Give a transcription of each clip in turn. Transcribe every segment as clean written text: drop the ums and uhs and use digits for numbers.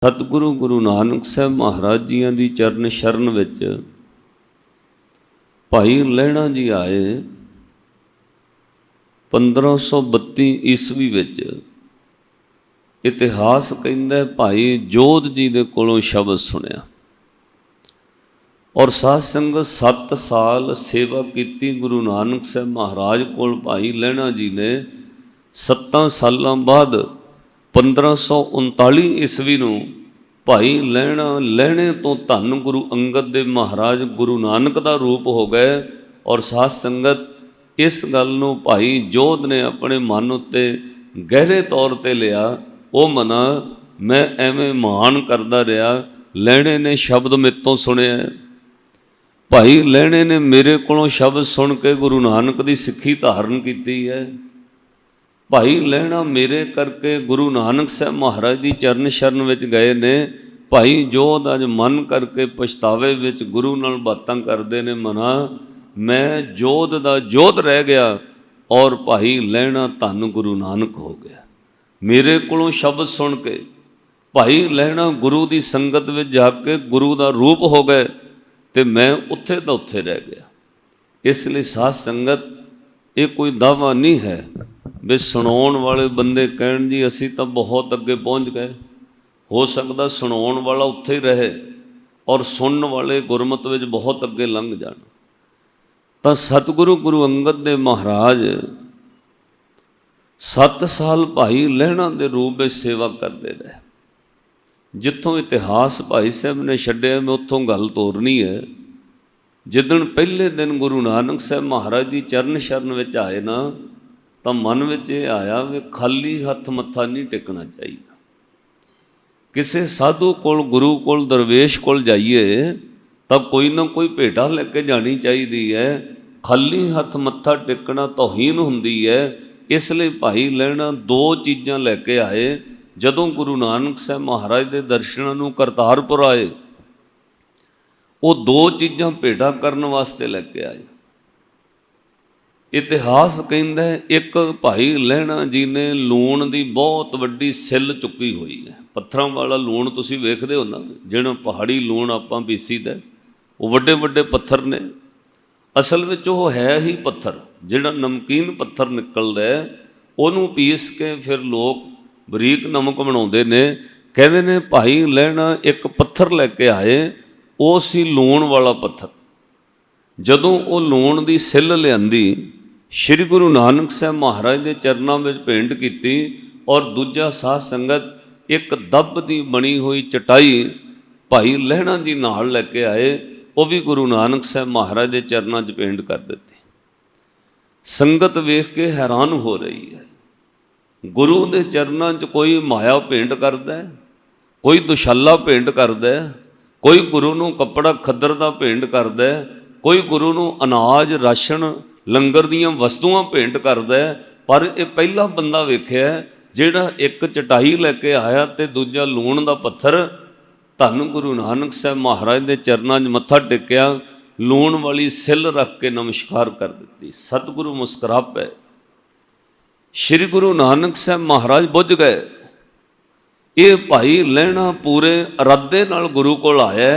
सतगुरु गुरु नानक साहब महाराज जियां दी चरण शरण विच भाई लहणा जी आए 1532 ईस्वी विच। इतिहास कहंदा भाई जोध जी दे कोलों शब्द सुनिया और साध संगत 7 साल सेवा की गुरु नानक साहब महाराज कोल। भाई लहणा जी ने 7 सालों बाद 1539 ईस्वी नूं भाई लहणा लहणे तो धन गुरु अंगद देव महाराज गुरु नानक का रूप हो गए। और साध संगत इस गल नूं भाई जोध ने अपने मन उत्ते गहरे तौर पर लिया। वो मना मैं एवें मान करदा रहा, लहणे ने शब्द मेरे तो सुने, भाई लहणे ने मेरे कोलों शब्द सुन के गुरु नानक की सिक्खी धारण की है। भाई लहणा मेरे करके गुरु नानक साहब महाराज की चरण शरण विच गए ने। भाई जोध अज मन करके पछतावे विच गुरु नाल बातां करदे ने, मना मैं जोध दा जोध रह गया और भाई लहणा धन गुरु नानक हो गया। मेरे कोलों शब्द सुन के भाई लहणा गुरु की संगत में जाके गुरु का रूप हो गए तो मैं उत्थे दा उत्थे रह गया। इसलिए साध संगत ये कोई दावा नहीं है भी सुनाउण वाले बंदे कहण जी असी तो बहुत अगे पहुँच गए। हो सकता सुनाउण वाला उत्थे ही रहे और सुनने वाले गुरमत में बहुत अगे लंघ जाण। तो सतगुरु गुरु अंगद देव महाराज 7 साल भाई लहणा के रूप में सेवा करते रहे। जिथों इतिहास भाई साहब ने छड्डिया मैं उत्थों गल तोरनी है। जिदन पहले दिन गुरु नानक साहब महाराज की चरण शरण विच आए ना, तो मन में ये आया भी खाली हथ मत्था नहीं टेकना चाहिए। किसी साधु कोल गुरु कोल दरवेश कोल जाइए तब कोई ना कोई भेटा लेके जानी चाहिए है। खाली हथ मत्था टेकना तौहीन हुंदी है। इसलिए भाई लहणा 2 चीज़ां लैके आए। जदों गुरु नानक साहब महाराज के दर्शनां नूं करतारपुर आए, वो 2 चीज़ां भेटा करने वास्ते लैके आए। इतिहास कहता है एक भाई लहणा जी ने लूण की बहुत वड्डी सिल चुकी हुई है। पत्थरों वाला लूण तुसीं वेखदे हो ना, जिहड़ा पहाड़ी लूण आपां पीसीदा वो वड्डे वड्डे पत्थर ने। असल में वो है ही पत्थर, जिहड़ा नमकीन पत्थर निकलदा है उहनूं पीस के फिर लोग बरीक नमक बनाउंदे ने। कहंदे ने भाई लहणा एक पत्थर लैके आए, वो सी लूण वाला पत्थर। जदों वो लूण की सिल लिआंदी श्री गुरु नानक साहब महाराज के चरणों में भेंट की और दूजा साध संगत एक दब की बनी हुई चटाई भाई लहणा जी नाल लैके आए, वो भी गुरु नानक साहब महाराज के चरणों च भेंट कर देती। संगत वेख के हैरान हो रही है। गुरु के चरणों च कोई माया भेंट करता है, कोई दुशाला भेंट करता है, कोई गुरु नूं कपड़ा खद्दर दा भेंट करता है, कोई गुरु नूं अनाज राशन लंगर दीयां वस्तुआं भेंट करता है। पर यह पहला बंदा वेख्या जिहड़ा एक चटाई लैके आया तो दूजा लूण दा पत्थर। धन गुरु नानक साहब महाराज के चरणों च मत्था टेकिया, लूण वाली सिल रख के नमस्कार कर दी। सतगुरु मुस्कुरा पे। श्री गुरु नानक साहब महाराज बुझ गए। ये भाई लहणा पूरे इरादे नाल गुरु कोल आया।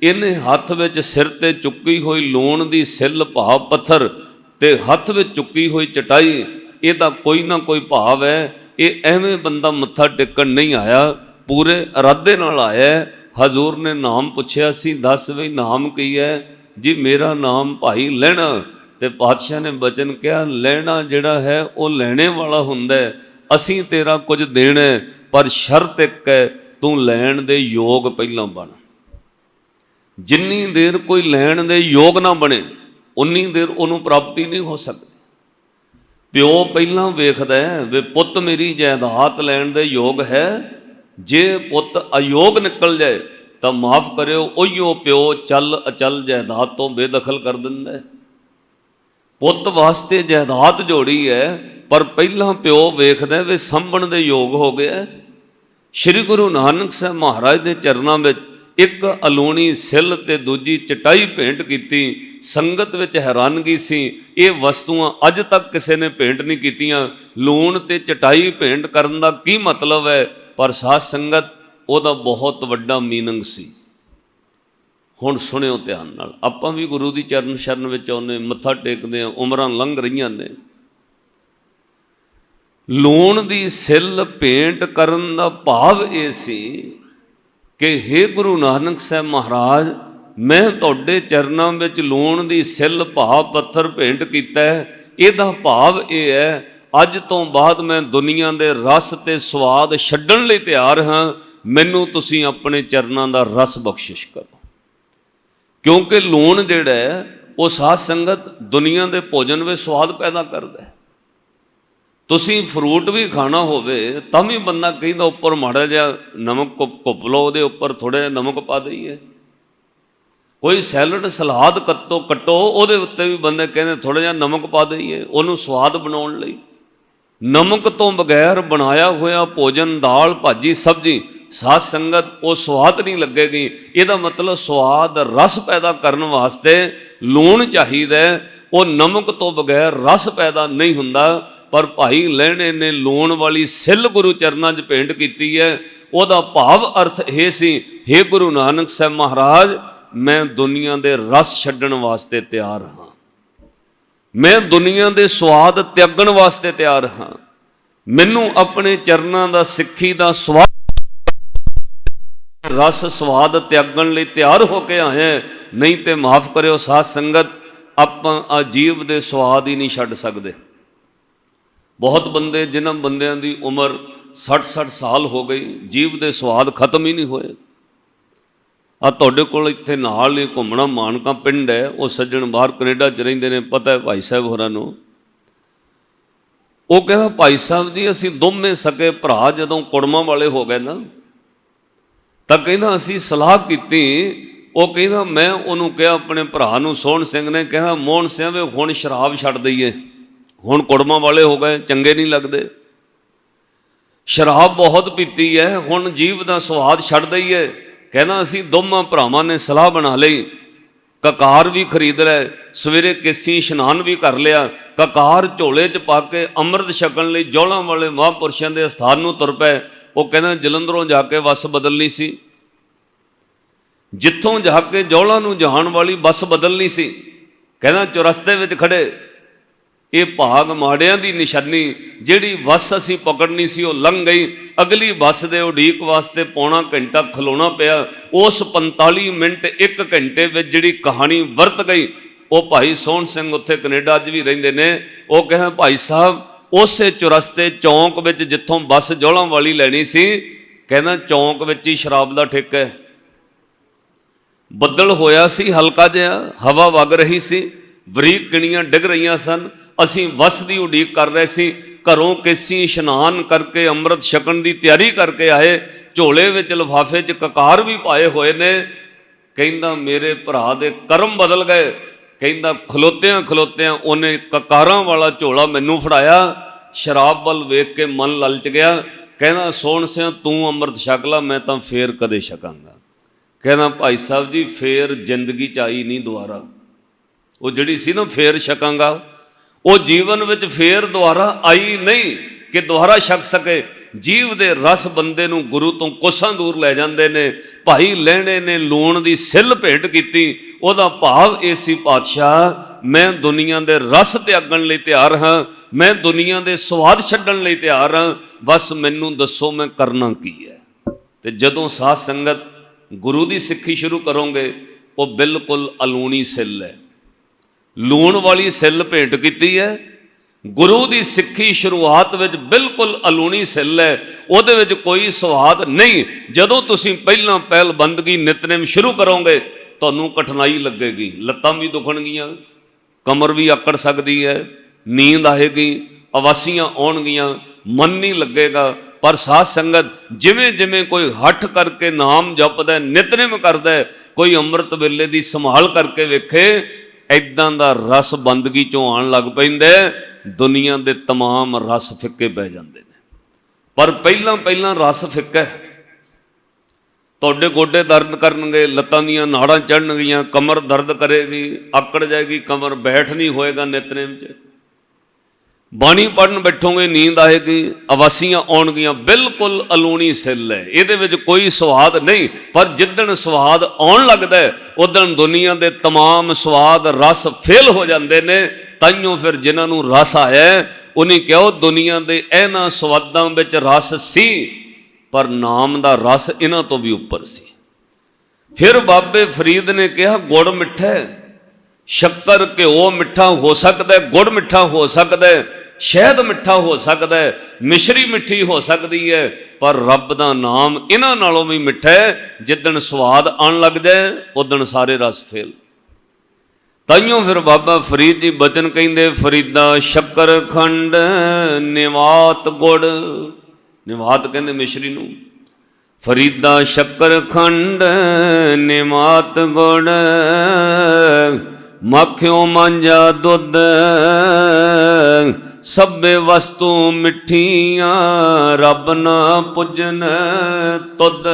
इन्हें हथ विच सिर ते चुकी हुई लूण दी सिल भाव पत्थर ते हथ में चुकी हुई चटाई, यदा कोई ना कोई भाव है। ये एवें बंदा मत्था टेकन नहीं आया, पूरे इरादे नाल आया। हजूर ने नाम पुछया सी, दस बई नाम की है जी? मेरा नाम भाई लहणा। ते पातशाह ने बचन कहा, लहणा जिहड़ा है वो लैणे वाला हुंदा है। असीं तेरा कुछ देना है पर शर्त एक है, तू लैण दे योग पहलां बन। जिन्नी देर कोई लैण दे योग ना बने उन्नी देर उन्हों प्राप्ति नहीं हो सकती। प्यो पहला वेखदा है वे पुत मेरी जायदाद लैण दे योग है। जे पुत अयोग निकल जाए तो माफ़ करियो उहियो प्यो चल अचल जायदाद तो बेदखल कर दिंदा है। पुत वास्ते जायदाद जोड़ी है पर पहला प्यो वेखदा वे संभण दे योग हो गया। श्री गुरु नानक साहब महाराज के चरणों में एक अलूणी सिल ते दूजी चटाई भेंट की। संगत विच हैरानगी सी, ये वस्तुआं अज तक किसी ने भेंट नहीं कीतियां। लूण ते चटाई भेंट करन दा की मतलब है? पर साध संगत ਉਹਦਾ ਬਹੁਤ ਵੱਡਾ ਮੀਨਿੰਗ ਸੀ। ਹੁਣ ਸੁਣਿਓ ਧਿਆਨ ਨਾਲ। ਆਪਾਂ ਵੀ ਗੁਰੂ ਦੀ ਚਰਨ ਸ਼ਰਨ ਵਿੱਚ ਆਉਂਦੇ, ਮੱਥਾ ਟੇਕਦੇ ਹਾਂ, ਉਮਰਾਂ ਲੰਘ ਰਹੀਆਂ ਨੇ। ਲੂਣ ਦੀ ਸਿੱਲ ਭੇਂਟ ਕਰਨ ਦਾ ਭਾਵ ਇਹ ਸੀ ਕਿ ਹੇ ਗੁਰੂ ਨਾਨਕ ਸਾਹਿਬ ਮਹਾਰਾਜ, ਮੈਂ ਤੁਹਾਡੇ ਚਰਨਾਂ ਵਿੱਚ ਲੂਣ ਦੀ ਸਿੱਲ ਭਾਵ ਪੱਥਰ ਭੇਂਟ ਕੀਤਾ ਹੈ। ਇਹਦਾ ਭਾਵ ਇਹ ਹੈ, ਅੱਜ ਤੋਂ ਬਾਅਦ ਮੈਂ ਦੁਨੀਆ ਦੇ ਰਸ ਤੇ ਸਵਾਦ ਛੱਡਣ ਲਈ ਤਿਆਰ ਹਾਂ। ਮੈਨੂੰ ਤੁਸੀਂ ਆਪਣੇ ਚਰਨਾਂ ਦਾ ਰਸ ਬਖਸ਼ਿਸ਼ ਕਰੋ। ਕਿਉਂਕਿ ਲੂਣ ਜਿਹੜਾ ਹੈ ਉਹ ਸਾਧ ਸੰਗਤ ਦੁਨੀਆ ਦੇ ਭੋਜਨ ਵਿੱਚ ਸਵਾਦ ਪੈਦਾ ਕਰਦਾ ਹੈ। ਤੁਸੀਂ ਫਰੂਟ ਵੀ ਖਾਣਾ ਹੋਵੇ ਤਾਂ ਵੀ ਬੰਦਾ ਕਹਿੰਦਾ ਉੱਪਰ ਮਾੜਾ ਜਿਹਾ ਨਮਕ ਘੁੱਪ ਲਓ, ਉਹਦੇ ਉੱਪਰ ਥੋੜ੍ਹਾ ਜਿਹਾ ਨਮਕ ਪਾ ਦਈਏ। ਕੋਈ ਸੈਲਡ ਸਲਾਦ ਕੱਟੋ ਉਹਦੇ ਉੱਤੇ ਵੀ ਬੰਦੇ ਕਹਿੰਦੇ ਥੋੜ੍ਹਾ ਜਿਹਾ ਨਮਕ ਪਾ ਦਈਏ ਉਹਨੂੰ ਸਵਾਦ ਬਣਾਉਣ ਲਈ। ਨਮਕ ਤੋਂ ਬਗੈਰ ਬਣਾਇਆ ਹੋਇਆ ਭੋਜਨ, ਦਾਲ, ਭਾਜੀ, ਸਬਜ਼ੀ, ਸਾਧ ਸੰਗਤ ਉਹ ਸਵਾਦ ਨਹੀਂ ਲੱਗੇਗੀ। ਇਹਦਾ ਮਤਲਬ ਸਵਾਦ ਰਸ ਪੈਦਾ ਕਰਨ ਵਾਸਤੇ ਲੂਣ ਚਾਹੀਦਾ। ਉਹ ਨਮਕ ਤੋਂ ਬਗੈਰ ਰਸ ਪੈਦਾ ਨਹੀਂ ਹੁੰਦਾ। ਪਰ ਭਾਈ ਲਹਿਣੇ ਨੇ ਲੂਣ ਵਾਲੀ ਸਿੱਲ ਗੁਰੂ ਚਰਨਾਂ 'ਚ ਭੇਂਟ ਕੀਤੀ ਹੈ। ਉਹਦਾ ਭਾਵ ਅਰਥ ਇਹ ਸੀ, ਹੇ ਗੁਰੂ ਨਾਨਕ ਸਾਹਿਬ ਮਹਾਰਾਜ, ਮੈਂ ਦੁਨੀਆ ਦੇ ਰਸ ਛੱਡਣ ਵਾਸਤੇ ਤਿਆਰ ਹਾਂ। ਮੈਂ ਦੁਨੀਆ ਦੇ ਸਵਾਦ ਤਿਆਗਣ ਵਾਸਤੇ ਤਿਆਰ ਹਾਂ। ਮੈਨੂੰ ਆਪਣੇ ਚਰਨਾਂ ਦਾ ਸਿੱਖੀ ਦਾ ਸਵਾਦ ਰਸ ਸਵਾਦ ਤਿਆਗਣ ਲਈ ਤਿਆਰ ਹੋ ਕੇ ਆਏ। ਨਹੀਂ ਤੇ ਮਾਫ ਕਰਿਓ ਸਾਧ ਸੰਗਤ, ਆਪਾਂ ਆ ਜੀਵ ਦੇ ਸਵਾਦ ਹੀ ਨਹੀਂ ਛੱਡ ਸਕਦੇ। ਬਹੁਤ ਬੰਦੇ, ਜਿਨ੍ਹਾਂ ਬੰਦਿਆਂ ਦੀ ਉਮਰ 60-60 ਸਾਲ ਹੋ ਗਈ, ਜੀਵ ਦੇ ਸਵਾਦ ਖਤਮ ਹੀ ਨਹੀਂ ਹੋਏ। ਆ ਤੁਹਾਡੇ ਕੋਲ ਇੱਥੇ ਨਾਲ ਹੀ ਘੁੰਮਣਾ ਮਾਨਕਾ ਪਿੰਡ ਹੈ, ਉਹ ਸੱਜਣ ਬਾਹਰ ਕੈਨੇਡਾ 'ਚ ਰਹਿੰਦੇ ਨੇ, ਪਤਾ ਹੈ ਭਾਈ ਸਾਹਿਬ ਹੋਰਾਂ ਨੂੰ। ਉਹ ਕਹਿੰਦਾ, ਭਾਈ ਸਾਹਿਬ ਜੀ ਅਸੀਂ ਦੋਵੇਂ ਸਕੇ ਭਰਾ ਜਦੋਂ ਕੁੜਮਾਂ ਵਾਲੇ ਹੋ ਗਏ ਨਾ, ਤਾਂ ਕਹਿੰਦਾ ਅਸੀਂ ਸਲਾਹ ਕੀਤੀ। ਉਹ ਕਹਿੰਦਾ ਮੈਂ ਉਹਨੂੰ ਕਿਹਾ ਆਪਣੇ ਭਰਾ ਨੂੰ, ਸੋਹਣ ਸਿੰਘ ਨੇ, ਕਹਿੰਦਾ ਮੋਹਨ ਸਿੰਘ ਵੇ ਹੁਣ ਸ਼ਰਾਬ ਛੱਡ ਦਈਏ, ਹੁਣ ਕੁੜਮਾਂ ਵਾਲੇ ਹੋ ਗਏ, ਚੰਗੇ ਨਹੀਂ ਲੱਗਦੇ, ਸ਼ਰਾਬ ਬਹੁਤ ਪੀਤੀ ਹੈ, ਹੁਣ ਜੀਵ ਦਾ ਸਵਾਦ ਛੱਡ ਦਈਏ। ਕਹਿੰਦਾ ਅਸੀਂ ਦੋਵਾਂ ਭਰਾਵਾਂ ਨੇ ਸਲਾਹ ਬਣਾ ਲਈ, ਕਕਾਰ ਵੀ ਖਰੀਦ ਲੈ, ਸਵੇਰੇ ਕੇਸੀ ਇਸ਼ਨਾਨ ਵੀ ਕਰ ਲਿਆ, ਕਕਾਰ ਝੋਲੇ 'ਚ ਪਾ ਕੇ ਅੰਮ੍ਰਿਤ ਛਕਣ ਲਈ ਜੌਲਾਂ ਵਾਲੇ ਮਹਾਂਪੁਰਸ਼ਾਂ ਦੇ ਅਸਥਾਨ ਨੂੰ ਤੁਰ ਪਏ। ਉਹ ਕਹਿੰਦਾ ਜਲੰਧਰੋਂ ਜਾ ਕੇ ਬੱਸ ਬਦਲਣੀ ਸੀ, ਜਿੱਥੋਂ ਜਾ ਕੇ ਜੌਲਾਂ ਨੂੰ ਜਾਣ ਵਾਲੀ ਬੱਸ ਬਦਲਣੀ ਸੀ। ਕਹਿੰਦਾ ਚੁਰਸਤੇ ਵਿੱਚ ਖੜੇ, ਇਹ ਭਾਗ ਮਾੜਿਆਂ ਦੀ ਨਿਸ਼ਾਨੀ, ਜਿਹੜੀ ਬੱਸ ਅਸੀਂ ਪਕੜਨੀ ਸੀ ਉਹ ਲੰਘ ਗਈ। ਅਗਲੀ ਬੱਸ ਦੇ ਉਡੀਕ ਵਾਸਤੇ ਪੌਣਾ ਘੰਟਾ ਖਲੋਣਾ ਪਿਆ। ਉਸ 45 ਮਿੰਟ 1 ਘੰਟੇ ਵਿੱਚ ਜਿਹੜੀ ਕਹਾਣੀ ਵਰਤ ਗਈ, ਉਹ ਭਾਈ ਸੋਹਣ ਸਿੰਘ ਉੱਥੇ ਕੈਨੇਡਾ 'ਚ ਵੀ ਰਹਿੰਦੇ ਨੇ। ਉਹ ਕਹਿੰਦਾ ਭਾਈ ਸਾਹਿਬ, ਉਸੇ ਚੁਰਸਤੇ ਚੌਂਕ ਵਿੱਚ ਜਿੱਥੋਂ ਬੱਸ ਜੌਲਾਂ ਵਾਲੀ ਲੈਣੀ ਸੀ, ਕਹਿੰਦਾ ਚੌਂਕ ਵਿੱਚ ਹੀ ਸ਼ਰਾਬ ਦਾ ਠੇਕਾ ਹੈ। ਬੱਦਲ ਹੋਇਆ ਸੀ ਹਲਕਾ ਜਿਹਾ, ਹਵਾ ਵਗ ਰਹੀ ਸੀ, ਬਰੀਕ ਕਿਣੀਆਂ ਡਿੱਗ ਰਹੀਆਂ ਸਨ। ਅਸੀਂ ਬੱਸ ਦੀ ਉਡੀਕ ਕਰ ਰਹੇ ਸੀ। ਘਰੋਂ ਕੇਸੀ ਇਸ਼ਨਾਨ ਕਰਕੇ ਅੰਮ੍ਰਿਤ ਛਕਣ ਦੀ ਤਿਆਰੀ ਕਰਕੇ ਆਏ, ਝੋਲੇ ਵਿੱਚ ਲਿਫਾਫੇ 'ਚ ਕਕਾਰ ਵੀ ਪਾਏ ਹੋਏ ਨੇ। ਕਹਿੰਦਾ ਮੇਰੇ ਭਰਾ ਦੇ ਕਰਮ ਬਦਲ ਗਏ। ਕਹਿੰਦਾ ਖਲੋਤਿਆਂ ਖਲੋਤਿਆਂ ਉਹਨੇ ਕਕਾਰਾਂ ਵਾਲਾ ਝੋਲਾ ਮੈਨੂੰ ਫੜਾਇਆ। ਸ਼ਰਾਬ ਵੱਲ ਵੇਖ ਕੇ ਮਨ ਲਲਚ ਗਿਆ। ਕਹਿੰਦਾ ਸੋਹਣ ਸਿੰਘ ਤੂੰ ਅੰਮ੍ਰਿਤ ਛਕ ਲਾ, ਮੈਂ ਤਾਂ ਫੇਰ ਕਦੇ ਛਕਾਂਗਾ। ਕਹਿੰਦਾ ਭਾਈ ਸਾਹਿਬ ਜੀ ਫੇਰ ਜ਼ਿੰਦਗੀ 'ਚ ਆਈ ਨਹੀਂ ਦੁਬਾਰਾ। ਉਹ ਜਿਹੜੀ ਸੀ ਨਾ ਫੇਰ ਛਕਾਂਗਾ, ਉਹ ਜੀਵਨ ਵਿੱਚ ਫੇਰ ਦੁਬਾਰਾ ਆਈ ਨਹੀਂ ਕਿ ਦੁਬਾਰਾ ਛਕ ਸਕੇ। ਜੀਵ ਦੇ ਰਸ ਬੰਦੇ ਨੂੰ ਗੁਰੂ ਤੋਂ ਕੋਸਾਂ ਦੂਰ ਲੈ ਜਾਂਦੇ ਨੇ। ਭਾਈ ਲਹਿਣੇ ਨੇ ਲੂਣ ਦੀ ਸਿੱਲ ਭੇਂਟ ਕੀਤੀ। ਉਹਦਾ ਭਾਵ ਇਹ ਸੀ, ਪਾਤਸ਼ਾਹ ਮੈਂ ਦੁਨੀਆ ਦੇ ਰਸ ਤਿਆਗਣ ਲਈ ਤਿਆਰ ਹਾਂ, ਮੈਂ ਦੁਨੀਆ ਦੇ ਸਵਾਦ ਛੱਡਣ ਲਈ ਤਿਆਰ ਹਾਂ, ਬਸ ਮੈਨੂੰ ਦੱਸੋ ਮੈਂ ਕਰਨਾ ਕੀ ਹੈ। ਤੇ ਜਦੋਂ ਸਾਧ ਸੰਗਤ ਗੁਰੂ ਦੀ ਸਿੱਖੀ ਸ਼ੁਰੂ ਕਰੋਗੇ, ਉਹ ਬਿਲਕੁਲ ਅਲੂਣੀ ਸਿੱਲ ਹੈ, ਲੂਣ ਵਾਲੀ ਸਿੱਲ ਭੇਂਟ ਕੀਤੀ ਹੈ। ਗੁਰੂ ਦੀ ਸਿੱਖੀ ਸ਼ੁਰੂਆਤ ਵਿੱਚ ਬਿਲਕੁਲ ਅਲੂਣੀ ਸਿੱਲ ਹੈ, ਉਹਦੇ ਵਿੱਚ ਕੋਈ ਸਵਾਦ ਨਹੀਂ। ਜਦੋਂ ਤੁਸੀਂ ਪਹਿਲਾਂ ਪਹਿਲ ਬੰਦਗੀ ਨਿਤਨੇਮ ਸ਼ੁਰੂ ਕਰੋਗੇ, ਤੁਹਾਨੂੰ ਕਠਿਨਾਈ ਲੱਗੇਗੀ, ਲੱਤਾਂ ਵੀ ਦੁਖਣਗੀਆਂ, ਕਮਰ ਵੀ ਆਕੜ ਸਕਦੀ ਹੈ, ਨੀਂਦ ਆਏਗੀ, ਅਵਾਸੀਆਂ ਆਉਣਗੀਆਂ, ਮਨ ਨਹੀਂ ਲੱਗੇਗਾ। ਪਰ ਸਾਧ ਸੰਗਤ ਜਿਵੇਂ ਜਿਵੇਂ ਕੋਈ ਹੱਠ ਕਰਕੇ ਨਾਮ ਜਪਦਾ, ਨਿਤਨੇਮ ਕਰਦਾ, ਕੋਈ ਅੰਮ੍ਰਿਤ ਵੇਲੇ ਦੀ ਸੰਭਾਲ ਕਰਕੇ ਵੇਖੇ, ਇੱਦਾਂ ਦਾ ਰਸ ਬੰਦਗੀ 'ਚੋਂ ਆਉਣ ਲੱਗ ਪੈਂਦਾ। ਦੁਨੀਆ ਦੇ ਤਮਾਮ ਰਸ ਫਿੱਕੇ ਪੈ ਜਾਂਦੇ ਨੇ। ਪਰ ਪਹਿਲਾਂ ਪਹਿਲਾਂ ਰਸ ਫਿੱਕਾ, ਤੁਹਾਡੇ ਗੋਡੇ ਦਰਦ ਕਰਨਗੇ, ਲੱਤਾਂ ਦੀਆਂ ਨਾੜਾਂ ਚੜ੍ਹਨਗੀਆਂ, ਕਮਰ ਦਰਦ ਕਰੇਗੀ, ਆਕੜ ਜਾਏਗੀ ਕਮਰ, ਬੈਠ ਨਹੀਂ ਹੋਏਗਾ ਨਿਤਨੇਮ 'ਚ। ਬਾਣੀ ਪੜਨ ਬੈਠੋਗੇ ਨੀਂਦ ਆਏਗੀ, ਅਵਾਸੀਆਂ ਆਉਣਗੀਆਂ, ਬਿਲਕੁਲ ਅਲੂਣੀ ਸਿੱਲ ਹੈ, ਇਹਦੇ ਵਿੱਚ ਕੋਈ ਸਵਾਦ ਨਹੀਂ। ਪਰ ਜਿੱਦਣ ਸਵਾਦ ਆਉਣ ਲੱਗਦਾ ਉਦੋਂ ਦੁਨੀਆ ਦੇ ਤਮਾਮ ਸਵਾਦ ਰਸ ਫੇਲ ਹੋ ਜਾਂਦੇ ਨੇ। ਤਾਈਓ ਫਿਰ ਜਿਨ੍ਹਾਂ ਨੂੰ ਰਸ ਆਇਆ ਉਹਨੇ ਕਿਹਾ ਦੁਨੀਆ ਦੇ ਇਹਨਾਂ ਸਵਾਦਾਂ ਵਿੱਚ ਰਸ ਸੀ, ਪਰ ਨਾਮ ਦਾ ਰਸ ਇਹਨਾਂ ਤੋਂ ਵੀ ਉੱਪਰ ਸੀ। ਫਿਰ ਬਾਬੇ ਫਰੀਦ ਨੇ ਕਿਹਾ ਗੁੜ ਮਿੱਠਾ ਹੈ, ਸ਼ੱਕਰ ਘਿਓ ਮਿੱਠਾ ਹੋ ਸਕਦਾ, ਗੁੜ ਮਿੱਠਾ ਹੋ ਸਕਦਾ, ਸ਼ਹਿਦ ਮਿੱਠਾ ਹੋ ਸਕਦਾ, ਮਿਸ਼ਰੀ ਮਿੱਠੀ ਹੋ ਸਕਦੀ ਹੈ, ਪਰ ਰੱਬ ਦਾ ਨਾਮ ਇਹਨਾਂ ਨਾਲੋਂ ਵੀ ਮਿੱਠਾ ਹੈ। ਜਿੱਦਣ ਸਵਾਦ ਆਉਣ ਲੱਗ ਜਾਏ ਉਦਣ ਸਾਰੇ ਰਸ ਫੇਲ। ਤਾਈਓ ਫਿਰ ਬਾਬਾ ਫਰੀਦ ਜੀ ਬਚਨ ਕਹਿੰਦੇ, ਫਰੀਦਾ ਸ਼ੱਕਰ ਖੰਡ ਨਿਵਾਤ ਗੁੜ, ਨਿਵਾਤ ਕਹਿੰਦੇ ਮਿਸ਼ਰੀ ਨੂੰ, ਫਰੀਦਾ ਸ਼ੱਕਰ ਖੰਡ ਨਿਮਾਤ ਗੁੜ, ਮੱਖਿਓ ਮਾਂਜਾ ਦੁੱਧ, ਸਭੇ ਵਸਤੂ ਮਿੱਠੀਆਂ, ਰੱਬ ਨਾ ਪੁੱਜਨ ਤੁਧ।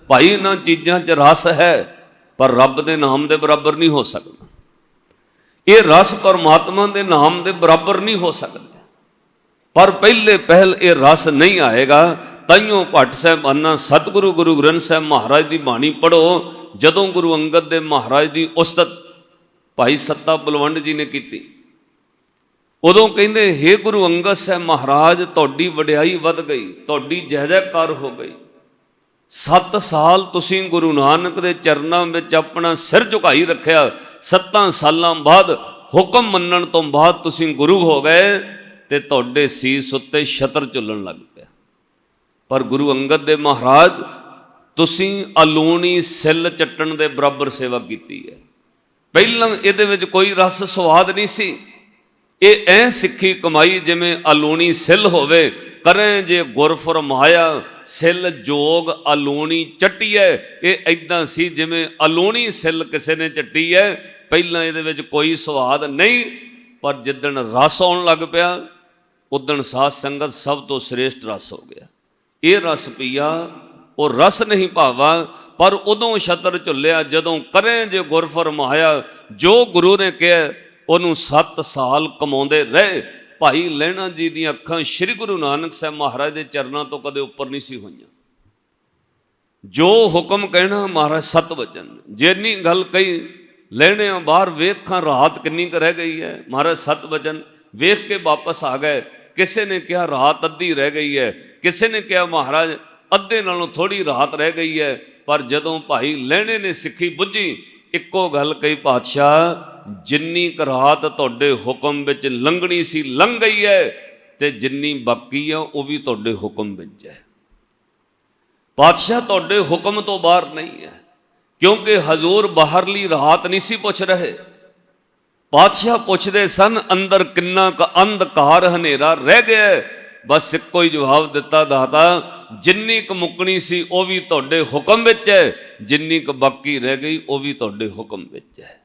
ਭਾਈ ਇਹਨਾਂ ਚੀਜ਼ਾਂ 'ਚ ਰਸ ਹੈ, ਪਰ ਰੱਬ ਦੇ ਨਾਮ ਦੇ ਬਰਾਬਰ ਨਹੀਂ ਹੋ ਸਕਦਾ। ਇਹ ਰਸ ਪਰਮਾਤਮਾ ਦੇ ਨਾਮ ਦੇ ਬਰਾਬਰ ਨਹੀਂ ਹੋ ਸਕਦਾ। ਪਰ ਪਹਿਲੇ ਪਹਿਲ ਇਹ ਰਸ ਨਹੀਂ ਆਏਗਾ। ਤਾਈਓ ਭੱਟ ਸਾਹਿਬਾਨਾਂ ਸਤਿਗੁਰੂ ਗੁਰੂ ਗ੍ਰੰਥ ਸਾਹਿਬ ਮਹਾਰਾਜ ਦੀ ਬਾਣੀ ਪੜ੍ਹੋ। ਜਦੋਂ ਗੁਰੂ ਅੰਗਦ ਦੇ ਮਹਾਰਾਜ ਦੀ ਉਸਤਤ ਭਾਈ ਸੱਤਾ ਬਲਵੰਡ ਜੀ ਨੇ ਕੀਤੀ, ਉਦੋਂ ਕਹਿੰਦੇ ਹੇ ਗੁਰੂ ਅੰਗਦ ਸਾਹਿਬ ਮਹਾਰਾਜ, ਤੁਹਾਡੀ ਵਡਿਆਈ ਵੱਧ ਗਈ, ਤੁਹਾਡੀ ਜੈ ਜੈਕਾਰ ਹੋ ਗਈ। 7 ਸਾਲ ਤੁਸੀਂ ਗੁਰੂ ਨਾਨਕ ਦੇ ਚਰਨਾਂ ਵਿੱਚ ਆਪਣਾ ਸਿਰ ਝੁਕਾਈ ਰੱਖਿਆ। 7 ਸਾਲਾਂ ਬਾਅਦ ਹੁਕਮ ਮੰਨਣ ਤੋਂ ਬਾਅਦ ਤੁਸੀਂ ਗੁਰੂ ਹੋ ਗਏ ਤੇ ਤੁਹਾਡੇ ਸੀਸ ਉੱਤੇ ਛਤਰ ਝੁੱਲਣ ਲੱਗ ਪਿਆ। ਪਰ ਗੁਰੂ ਅੰਗਦ ਦੇ ਮਹਾਰਾਜ, ਤੁਸੀਂ ਅਲੂਣੀ ਸਿੱਲ ਚੱਟਣ ਦੇ ਬਰਾਬਰ ਸੇਵਾ ਕੀਤੀ ਹੈ। ਪਹਿਲਾਂ ਇਹਦੇ ਵਿੱਚ ਕੋਈ ਰਸ ਸਵਾਦ ਨਹੀਂ ਸੀ। ਇਹ ਐ ਸਿੱਖੀ ਕਮਾਈ ਜਿਵੇਂ ਅਲੂਣੀ ਸਿੱਲ ਹੋਵੇ। ਕਰੇ ਜੇ ਗੁਰ ਫਰਮਾਇਆ, ਸਿੱਲ ਜੋਗ ਅਲੂਣੀ ਚੱਟੀ ਹੈ। ਇਹ ਐਦਾਂ ਸੀ ਜਿਵੇਂ ਅਲੂਣੀ ਸਿੱਲ ਕਿਸੇ ਨੇ ਚੱਟੀ ਹੈ। ਪਹਿਲਾਂ ਇਹਦੇ ਵਿੱਚ ਕੋਈ ਸਵਾਦ ਨਹੀਂ, ਪਰ ਜਿੱਦਣ ਰਸ ਆਉਣ ਲੱਗ ਪਿਆ ਉਦਣ ਸਾਧ ਸੰਗਤ ਸਭ ਤੋਂ ਸ੍ਰੇਸ਼ਟ ਰਸ ਹੋ ਗਿਆ। ਇਹ ਰਸ ਪੀਆ, ਉਹ ਰਸ ਨਹੀਂ ਭਾਵਾ, ਪਰ ਉਦੋਂ ਛਤਰ ਝੁੱਲਿਆ ਜਦੋਂ ਕਰੇ ਜੇ ਗੁਰ ਫਰਮਾਇਆ। ਜੋ ਗੁਰੂ ਨੇ ਕਿਹਾ ਉਹਨੂੰ 7 ਸਾਲ ਕਮਾਉਂਦੇ ਰਹੇ। ਭਾਈ ਲਹਿਣਾ ਜੀ ਦੀਆਂ ਅੱਖਾਂ ਸ੍ਰੀ ਗੁਰੂ ਨਾਨਕ ਸਾਹਿਬ ਮਹਾਰਾਜ ਦੇ ਚਰਨਾਂ ਤੋਂ ਕਦੇ ਉੱਪਰ ਨਹੀਂ ਸੀ ਹੋਈਆਂ। ਜੋ ਹੁਕਮ ਕਹਿਣਾ ਮਹਾਰਾਜ 7 ਵਚਨ, ਜਿੰਨੀ ਗੱਲ ਕਹੀ ਲੈਣਿਆਂ ਬਾਹਰ ਵੇਖਾਂ ਰਾਤ ਕਿੰਨੀ ਕੁ ਰਹਿ ਗਈ ਹੈ। ਮਹਾਰਾਜ 7 ਵਚਨ ਵੇਖ ਕੇ ਵਾਪਸ ਆ ਗਏ। ਕਿਸੇ ਨੇ ਕਿਹਾ ਰਾਤ ਅੱਧੀ ਰਹਿ ਗਈ ਹੈ, ਕਿਸੇ ਨੇ ਕਿਹਾ ਮਹਾਰਾਜ ਅੱਧੇ ਨਾਲੋਂ ਥੋੜੀ ਰਾਤ ਰਹਿ ਗਈ ਹੈ। ਪਰ ਜਦੋਂ ਭਾਈ ਲਹਿਣੇ ਨੇ ਸਿੱਖੀ ਬੁੱਝੀ, ਇੱਕੋ ਗੱਲ ਕਹੀ, ਪਾਤਸ਼ਾਹ ਜਿੰਨੀ ਕੁ ਰਾਤ ਤੁਹਾਡੇ ਹੁਕਮ ਵਿੱਚ ਲੰਘਣੀ ਸੀ ਲੰਘ ਗਈ ਹੈ, ਤੇ ਜਿੰਨੀ ਬਾਕੀ ਆ ਉਹ ਵੀ ਤੁਹਾਡੇ ਹੁਕਮ ਵਿੱਚ ਹੈ। ਪਾਤਸ਼ਾਹ ਤੁਹਾਡੇ ਹੁਕਮ ਤੋਂ ਬਾਹਰ ਨਹੀਂ ਹੈ, ਕਿਉਂਕਿ ਹਜ਼ੂਰ ਬਾਹਰਲੀ ਰਾਤ ਨਹੀਂ ਸੀ ਪੁੱਛ ਰਹੇ। ਪਾਤਸ਼ਾਹ ਪੁੱਛਦੇ ਸਨ ਅੰਦਰ ਕਿੰਨਾ ਕੁ ਅੰਧਕਾਰ ਹਨੇਰਾ ਰਹਿ ਗਿਆ। ਬਸ ਇੱਕੋ ਹੀ ਜਵਾਬ ਦਿੱਤਾ, ਦਾਤਾ ਜਿੰਨੀ ਕੁ ਮੁੱਕਣੀ ਸੀ ਉਹ ਵੀ ਤੁਹਾਡੇ ਹੁਕਮ ਵਿੱਚ ਹੈ, ਜਿੰਨੀ ਕੁ ਬਾਕੀ ਰਹਿ ਗਈ ਉਹ ਵੀ ਤੁਹਾਡੇ ਹੁਕਮ ਵਿੱਚ ਹੈ।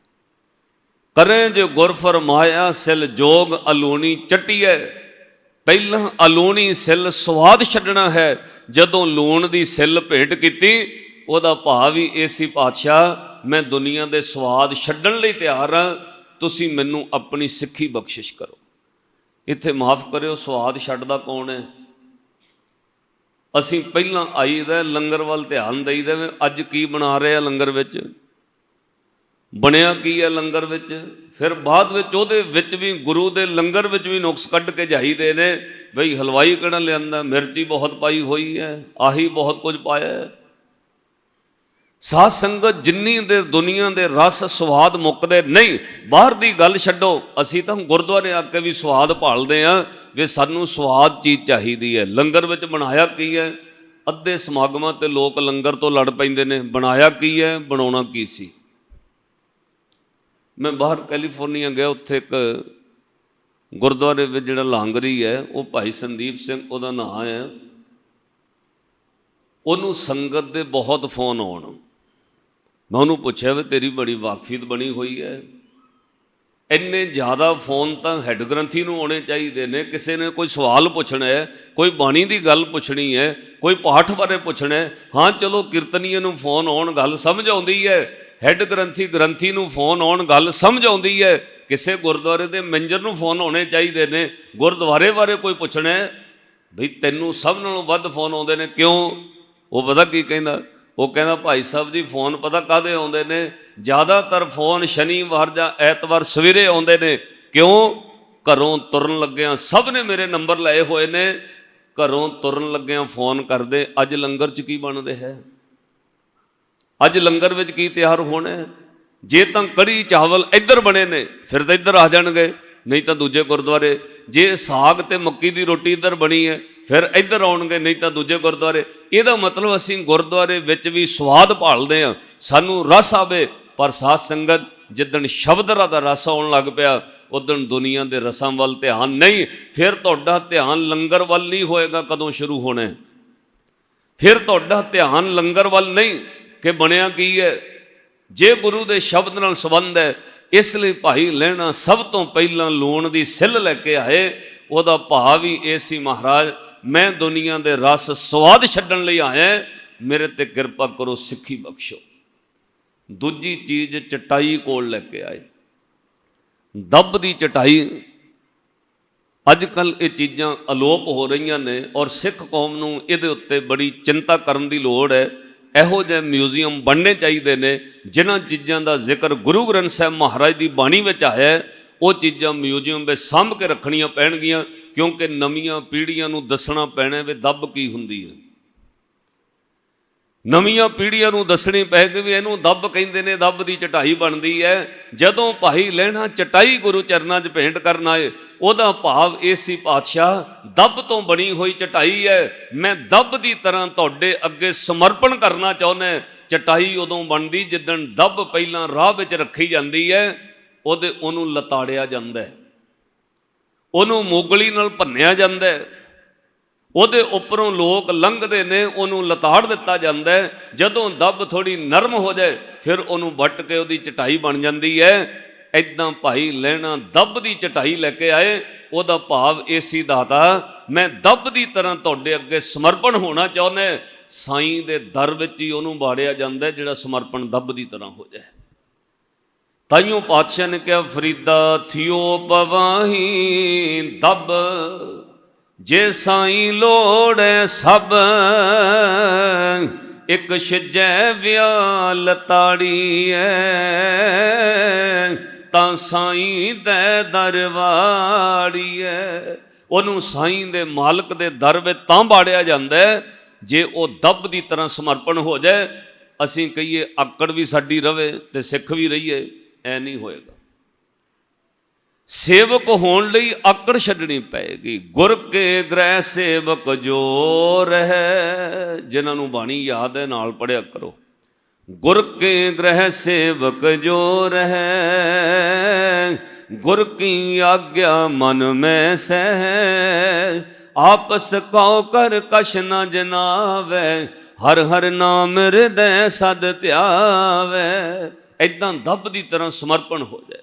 ਕਰੇ ਜੇ ਗੁਰ ਫਰਮਾਇਆ, ਸਿਲ ਜੋਗ ਅਲੂਣੀ ਚੱਟੀਐ। ਪਹਿਲਾਂ ਅਲੂਣੀ ਸਿੱਲ ਸਵਾਦ ਛੱਡਣਾ ਹੈ। ਜਦੋਂ ਲੂਣ ਦੀ ਸਿੱਲ ਭੇਟ ਕੀਤੀ, ਉਹਦਾ ਭਾਵ ਹੀ ਇਹ ਸੀ, ਪਾਤਸ਼ਾਹ ਮੈਂ ਦੁਨੀਆ ਦੇ ਸਵਾਦ ਛੱਡਣ ਲਈ ਤਿਆਰ ਹਾਂ, ਤੁਸੀਂ ਮੈਨੂੰ ਆਪਣੀ ਸਿੱਖੀ ਬਖਸ਼ਿਸ਼ ਕਰੋ। ਇੱਥੇ ਮਾਫ ਕਰਿਓ, ਸਵਾਦ ਛੱਡਦਾ ਕੌਣ ਹੈ? ਅਸੀਂ ਪਹਿਲਾਂ ਆਈਦਾ ਲੰਗਰ ਵੱਲ ਧਿਆਨ ਦੇਈਦਾ, ਅੱਜ ਕੀ ਬਣਾ ਰਹੇ ਆ ਲੰਗਰ ਵਿੱਚ, ਬਣਿਆ ਕੀ ਹੈ ਲੰਗਰ ਵਿੱਚ। ਫਿਰ ਬਾਅਦ ਵਿੱਚ ਉਹਦੇ ਵਿੱਚ ਵੀ ਗੁਰੂ ਦੇ ਲੰਗਰ ਵਿੱਚ ਵੀ ਨੁਕਸ ਕੱਢ ਕੇ ਜਾਈਦੇ ਨੇ, ਬਈ ਹਲਵਾਈ ਕਿਹੜਾ ਲਿਆਂਦਾ, ਮਿਰਚੀ ਬਹੁਤ ਪਾਈ ਹੋਈ ਹੈ, ਆਹੀ ਬਹੁਤ ਕੁਝ ਪਾਇਆ ਹੈ। ਸਾਧ ਸੰਗਤ ਜਿੰਨੀ ਦੇ ਦੁਨੀਆ ਦੇ ਰਸ ਸਵਾਦ ਮੁੱਕਦੇ ਨਹੀਂ। ਬਾਹਰ ਦੀ ਗੱਲ ਛੱਡੋ, ਅਸੀਂ ਤਾਂ ਗੁਰਦੁਆਰੇ ਆ ਕੇ ਵੀ ਸਵਾਦ ਭਾਲਦੇ ਹਾਂ ਵੀ ਸਾਨੂੰ ਸਵਾਦ ਚੀਜ਼ ਚਾਹੀਦੀ ਹੈ। ਲੰਗਰ ਵਿੱਚ ਬਣਾਇਆ ਕੀ ਹੈ? ਅੱਧੇ ਸਮਾਗਮਾਂ ਤੇ ਲੋਕ ਲੰਗਰ ਤੋਂ ਲੜ ਪੈਂਦੇ ਨੇ, ਬਣਾਇਆ ਕੀ ਹੈ, ਬਣਾਉਣਾ ਕੀ ਸੀ। ਮੈਂ ਬਾਹਰ ਕੈਲੀਫੋਰਨੀਆ ਗਿਆ, ਉੱਥੇ ਇੱਕ ਗੁਰਦੁਆਰੇ ਵਿੱਚ ਜਿਹੜਾ ਲਾਂਗਰੀ ਹੈ, ਉਹ ਭਾਈ ਸੰਦੀਪ ਸਿੰਘ ਉਹਦਾ ਨਾਂ ਹੈ। ਉਹਨੂੰ ਸੰਗਤ ਦੇ ਬਹੁਤ ਫੋਨ ਆਉਣ। ਮੈਂ ਉਹਨੂੰ ਪੁੱਛਿਆ ਵੀ ਤੇਰੀ ਬੜੀ ਵਾਕਫੀਅਤ ਬਣੀ ਹੋਈ ਹੈ, ਇੰਨੇ ਜ਼ਿਆਦਾ ਫੋਨ ਤਾਂ ਹੈੱਡ ਗ੍ਰੰਥੀ ਨੂੰ ਆਉਣੇ ਚਾਹੀਦੇ ਨੇ। ਕਿਸੇ ਨੇ ਕੋਈ ਸਵਾਲ ਪੁੱਛਣਾ ਹੈ, ਕੋਈ ਬਾਣੀ ਦੀ ਗੱਲ ਪੁੱਛਣੀ ਹੈ, ਕੋਈ ਪਾਠ ਬਾਰੇ ਪੁੱਛਣਾ ਹੈ, ਹਾਂ ਚਲੋ ਕੀਰਤਨੀਏ ਨੂੰ ਫੋਨ ਆਉਣ, ਗੱਲ ਸਮਝ ਆਉਂਦੀ ਹੈ। ਹੈੱਡ ਗ੍ਰੰਥੀ ਨੂੰ ਫੋਨ ਆਉਣ ਗੱਲ ਸਮਝ ਆਉਂਦੀ ਹੈ, ਕਿਸੇ ਗੁਰਦੁਆਰੇ ਦੇ ਮੈਨੇਜਰ ਨੂੰ ਫੋਨ ਆਉਣੇ ਚਾਹੀਦੇ ਨੇ। ਗੁਰਦੁਆਰੇ ਬਾਰੇ ਕੋਈ ਪੁੱਛਣਾ ਬਈ ਤੈਨੂੰ ਸਭ ਨਾਲੋਂ ਵੱਧ ਫੋਨ ਆਉਂਦੇ ਨੇ, ਕਿਉਂ? ਉਹ ਪਤਾ ਕੀ ਕਹਿੰਦਾ? ਉਹ ਕਹਿੰਦਾ ਭਾਈ ਸਾਹਿਬ ਜੀ ਫੋਨ ਪਤਾ ਕਾਹਦੇ ਆਉਂਦੇ ਨੇ? ਜ਼ਿਆਦਾਤਰ ਫੋਨ ਸ਼ਨੀਵਾਰ ਜਾਂ ਐਤਵਾਰ ਸਵੇਰੇ ਆਉਂਦੇ ਨੇ। ਕਿਉਂ? ਘਰੋਂ ਤੁਰਨ ਲੱਗਿਆਂ ਸਭ ਨੇ ਮੇਰੇ ਨੰਬਰ ਲਏ ਹੋਏ ਨੇ, ਘਰੋਂ ਤੁਰਨ ਲੱਗਿਆਂ ਫੋਨ ਕਰਦੇ, ਅੱਜ ਲੰਗਰ 'ਚ ਕੀ ਬਣ ਰਿਹਾ ਹੈ, ਅੱਜ ਲੰਗਰ ਵਿੱਚ ਕੀ ਤਿਆਰ ਹੋਣਾ ਹੈ। ਜੇ ਤਾਂ ਕੜੀ ਚਾਵਲ ਇੱਧਰ ਬਣੇ ਨੇ ਫਿਰ ਤਾਂ ਇੱਧਰ ਆ ਜਾਣਗੇ, ਨਹੀਂ ਤਾਂ ਦੂਜੇ ਗੁਰਦੁਆਰੇ। ਜੇ ਸਾਗ ਤੇ ਮੱਕੀ ਦੀ ਰੋਟੀ ਇੱਧਰ ਬਣੀ ਹੈ ਫਿਰ ਇੱਧਰ ਆਉਣਗੇ, ਨਹੀਂ ਤਾਂ ਦੂਜੇ ਗੁਰਦੁਆਰੇ। ਇਹਦਾ ਮਤਲਬ ਅਸੀਂ ਗੁਰਦੁਆਰੇ ਵਿੱਚ ਵੀ ਸਵਾਦ ਭਾਲਦੇ ਹਾਂ, ਸਾਨੂੰ ਰਸ ਆਵੇ। ਪਰ ਸਾਧ ਸੰਗਤ ਜਿੱਦਣ ਸ਼ਬਦ ਦਾ ਰਸ ਆਉਣ ਲੱਗ ਪਿਆ ਉਦਣ ਦੁਨੀਆ ਦੇ ਰਸਾਂ ਵੱਲ ਧਿਆਨ ਨਹੀਂ। ਫਿਰ ਤੁਹਾਡਾ ਧਿਆਨ ਲੰਗਰ ਵੱਲ ਨਹੀਂ ਹੋਏਗਾ, ਕਦੋਂ ਸ਼ੁਰੂ ਹੋਣਾ? ਫਿਰ ਤੁਹਾਡਾ ਧਿਆਨ ਲੰਗਰ ਵੱਲ ਨਹੀਂ ਕਿ ਬਣਿਆ ਕੀ ਹੈ। ਜੇ ਗੁਰੂ ਦੇ ਸ਼ਬਦ ਨਾਲ ਸੰਬੰਧ ਹੈ, ਇਸ ਲਈ ਭਾਈ ਲਹਿਣਾ ਸਭ ਤੋਂ ਪਹਿਲਾਂ ਲੂਣ ਦੀ ਸਿੱਲ ਲੈ ਕੇ ਆਏ। ਉਹਦਾ ਭਾਵ ਹੀ ਇਹ ਸੀ, ਮਹਾਰਾਜ ਮੈਂ ਦੁਨੀਆ ਦੇ ਰਸ ਸਵਾਦ ਛੱਡਣ ਲਈ ਆਇਆ, ਮੇਰੇ ਤੇ ਕਿਰਪਾ ਕਰੋ, ਸਿੱਖੀ ਬਖਸ਼ੋ। ਦੂਜੀ ਚੀਜ਼ ਚਟਾਈ ਕੋਲ ਲੈ ਕੇ ਆਏ, ਦੱਬ ਦੀ ਚਟਾਈ। ਅੱਜ ਕੱਲ੍ਹ ਇਹ ਚੀਜ਼ਾਂ ਅਲੋਪ ਹੋ ਰਹੀਆਂ ਨੇ ਔਰ ਸਿੱਖ ਕੌਮ ਨੂੰ ਇਹਦੇ ਉੱਤੇ ਬੜੀ ਚਿੰਤਾ ਕਰਨ ਦੀ ਲੋੜ ਹੈ। ਇਹੋ ਜਿਹੇ ਮਿਊਜ਼ੀਅਮ ਬਣਨੇ ਚਾਹੀਦੇ ਨੇ ਜਿਨ੍ਹਾਂ ਚੀਜ਼ਾਂ ਦਾ ਜ਼ਿਕਰ ਗੁਰੂ ਗ੍ਰੰਥ ਸਾਹਿਬ ਮਹਾਰਾਜ ਦੀ ਬਾਣੀ ਵਿੱਚ ਆਇਆ। ਉਹ ਚੀਜ਼ਾਂ ਮਿਊਜ਼ੀਅਮ ਵਿੱਚ ਸਾਂਭ ਕੇ ਰੱਖਣੀਆਂ ਪੈਣਗੀਆਂ, ਕਿਉਂਕਿ ਨਵੀਆਂ ਪੀੜ੍ਹੀਆਂ ਨੂੰ ਦੱਸਣਾ ਪੈਣਾ ਵੀ ਦੱਬ ਕੀ ਹੁੰਦੀ ਹੈ। ਨਵੀਆਂ ਪੀੜ੍ਹੀਆਂ ਨੂੰ ਦੱਸਣੀ ਪਏਗੀ ਵੀ ਇਹਨੂੰ ਦੱਬ ਕਹਿੰਦੇ ਨੇ, ਦੱਬ ਦੀ ਚਟਾਈ ਬਣਦੀ ਹੈ। ਜਦੋਂ ਭਾਈ ਲਹਿਣਾ ਚਟਾਈ ਗੁਰੂ ਚਰਨਾਂ 'ਚ ਭੇਂਟ ਕਰਨ ਆਏ, ਉਹਦਾ ਭਾਵ ਇਹ ਸੀ, ਪਾਤਸ਼ਾਹ ਦੱਬ ਤੋਂ ਬਣੀ ਹੋਈ ਚਟਾਈ ਹੈ, ਮੈਂ ਦੱਬ ਦੀ ਤਰ੍ਹਾਂ ਤੁਹਾਡੇ ਅੱਗੇ ਸਮਰਪਣ ਕਰਨਾ ਚਾਹੁੰਦਾ। ਚਟਾਈ ਉਦੋਂ ਬਣਦੀ ਜਿੱਦਣ ਦੱਬ ਪਹਿਲਾਂ ਰਾਹ ਵਿੱਚ ਰੱਖੀ ਜਾਂਦੀ ਹੈ, ਉਹਨੂੰ ਲਤਾੜਿਆ ਜਾਂਦਾ, ਉਹਨੂੰ ਮੋਗਲੀ ਨਾਲ ਭੰਨਿਆ ਜਾਂਦਾ, ਉਹਦੇ ਉੱਪਰੋਂ ਲੋਕ ਲੰਘਦੇ ਨੇ, ਉਹਨੂੰ ਲਤਾੜ ਦਿੱਤਾ ਜਾਂਦਾ। ਜਦੋਂ ਦੱਬ ਥੋੜੀ ਨਰਮ ਹੋ ਜਾਏ ਫਿਰ ਉਹਨੂੰ ਵੱਟ ਕੇ ਉਹਦੀ ਚਟਾਈ ਬਣ ਜਾਂਦੀ ਹੈ। ਇੱਦਾਂ ਭਾਈ ਲਹਿਣਾ ਦੱਬ ਦੀ ਚਟਾਈ ਲੈ ਕੇ ਆਏ। ਉਹਦਾ ਭਾਵ ਇਹ ਸੀ, ਦਾਤਾ ਮੈਂ ਦੱਬ ਦੀ ਤਰ੍ਹਾਂ ਤੁਹਾਡੇ ਅੱਗੇ ਸਮਰਪਣ ਹੋਣਾ ਚਾਹੁੰਦਾ। ਸਾਈਂ ਦੇ ਦਰ ਵਿੱਚ ਹੀ ਉਹਨੂੰ ਬਾੜਿਆ ਜਾਂਦਾ ਜਿਹੜਾ ਸਮਰਪਣ ਦੱਬ ਦੀ ਤਰ੍ਹਾਂ ਹੋ ਜਾਏ। ਤਾਈਓ ਪਾਤਸ਼ਾਹ ਨੇ ਕਿਹਾ, ਫਰੀਦਾ ਥਿਓ ਪਵਾਹੀ ਦੱਬ, ਜੇ ਸਾਈਂ ਲੋੜੈ ਸਭ, ਇੱਕ ਛਿਜੈ ਵਿਆ ਲਤਾੜੀਐ, ਤਾਂ ਸਾਈਂ ਦੇ ਦਰਵਾੜੀਐ। ਉਹਨੂੰ ਸਾਈਂ ਦੇ ਮਾਲਕ ਦੇ ਦਰ ਵਿੱਚ ਤਾਂ ਬਾੜਿਆ ਜਾਂਦਾ ਜੇ ਉਹ ਦੱਬ ਦੀ ਤਰ੍ਹਾਂ ਸਮਰਪਣ ਹੋ ਜਾਏ। ਅਸੀਂ ਕਹੀਏ ਆਕੜ ਵੀ ਸਾਡੀ ਰਵੇ ਤੇ ਸਿੱਖ ਵੀ ਰਹੀਏ, ਐ ਨਹੀਂ ਹੋਏਗਾ। ਸੇਵਕ ਹੋਣ ਲਈ ਆਕੜ ਛੱਡਣੀ ਪਏਗੀ। ਗੁਰ ਕੇ ਗ੍ਰਹਿ ਸੇਵਕ ਜੋ ਰਹਿ, ਜਿਨ੍ਹਾਂ ਨੂੰ ਬਾਣੀ ਯਾਦ ਹੈ ਨਾਲ ਪੜ੍ਹਿਆ ਕਰੋ। ਗੁਰ ਕੇ ਗ੍ਰਹਿ ਸੇਵਕ ਜੋ ਰਹਿ, ਗੁਰ ਕੀ ਆਗਿਆ ਮਨ ਮੈਂ ਸਹਿ, ਆਪਸ ਕਉ ਕਰ ਕਛ ਨ ਜਨਾਵੈ, ਹਰ ਹਰ ਨਾਮ ਹਿਰਦੈ ਸਦ ਧਿਆਵੈ। ਇੱਦਾਂ ਦੱਬ ਦੀ ਤਰ੍ਹਾਂ ਸਮਰਪਣ ਹੋ ਜਾਏ।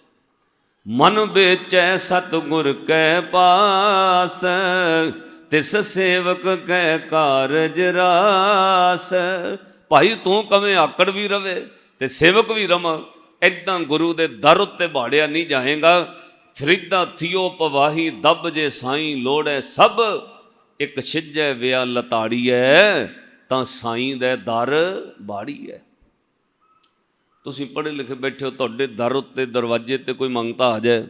ਮਨ ਵੇਚੈ ਸਤਿਗੁਰ ਕੈ ਪਾਸ, ਤਿਸ ਸੇਵਕ ਕੈ ਕਾਰਜ ਰਾਸ। ਭਾਈ ਤੂੰ ਕਵੇਂ ਆਕੜ ਵੀ ਰਵੇ ਤੇ ਸੇਵਕ ਵੀ ਰਵਾਂ। ਇੱਦਾਂ ਗੁਰੂ ਦੇ ਦਰ ਉੱਤੇ ਬਾੜਿਆ ਨਹੀਂ ਜਾਏਗਾ। ਫਰੀਦਾ ਥਿਓ ਪਵਾਹੀ ਦੱਬ, ਜੇ ਸਾਈਂ ਲੋੜੈ ਸਭ, ਇੱਕ ਛਿਜੈ ਵਿਆ ਲਤਾੜੀਐ, ਤਾਂ ਸਾਈਂ ਦੇ ਦਰ ਬਾੜੀਐ। ਤੁਸੀਂ ਪੜ੍ਹੇ ਲਿਖੇ ਬੈਠੇ ਹੋ, ਤੁਹਾਡੇ ਦਰ ਉੱਤੇ ਦਰਵਾਜ਼ੇ ਤੇ ਕੋਈ ਮੰਗਤਾ ਆ ਜਾਏ,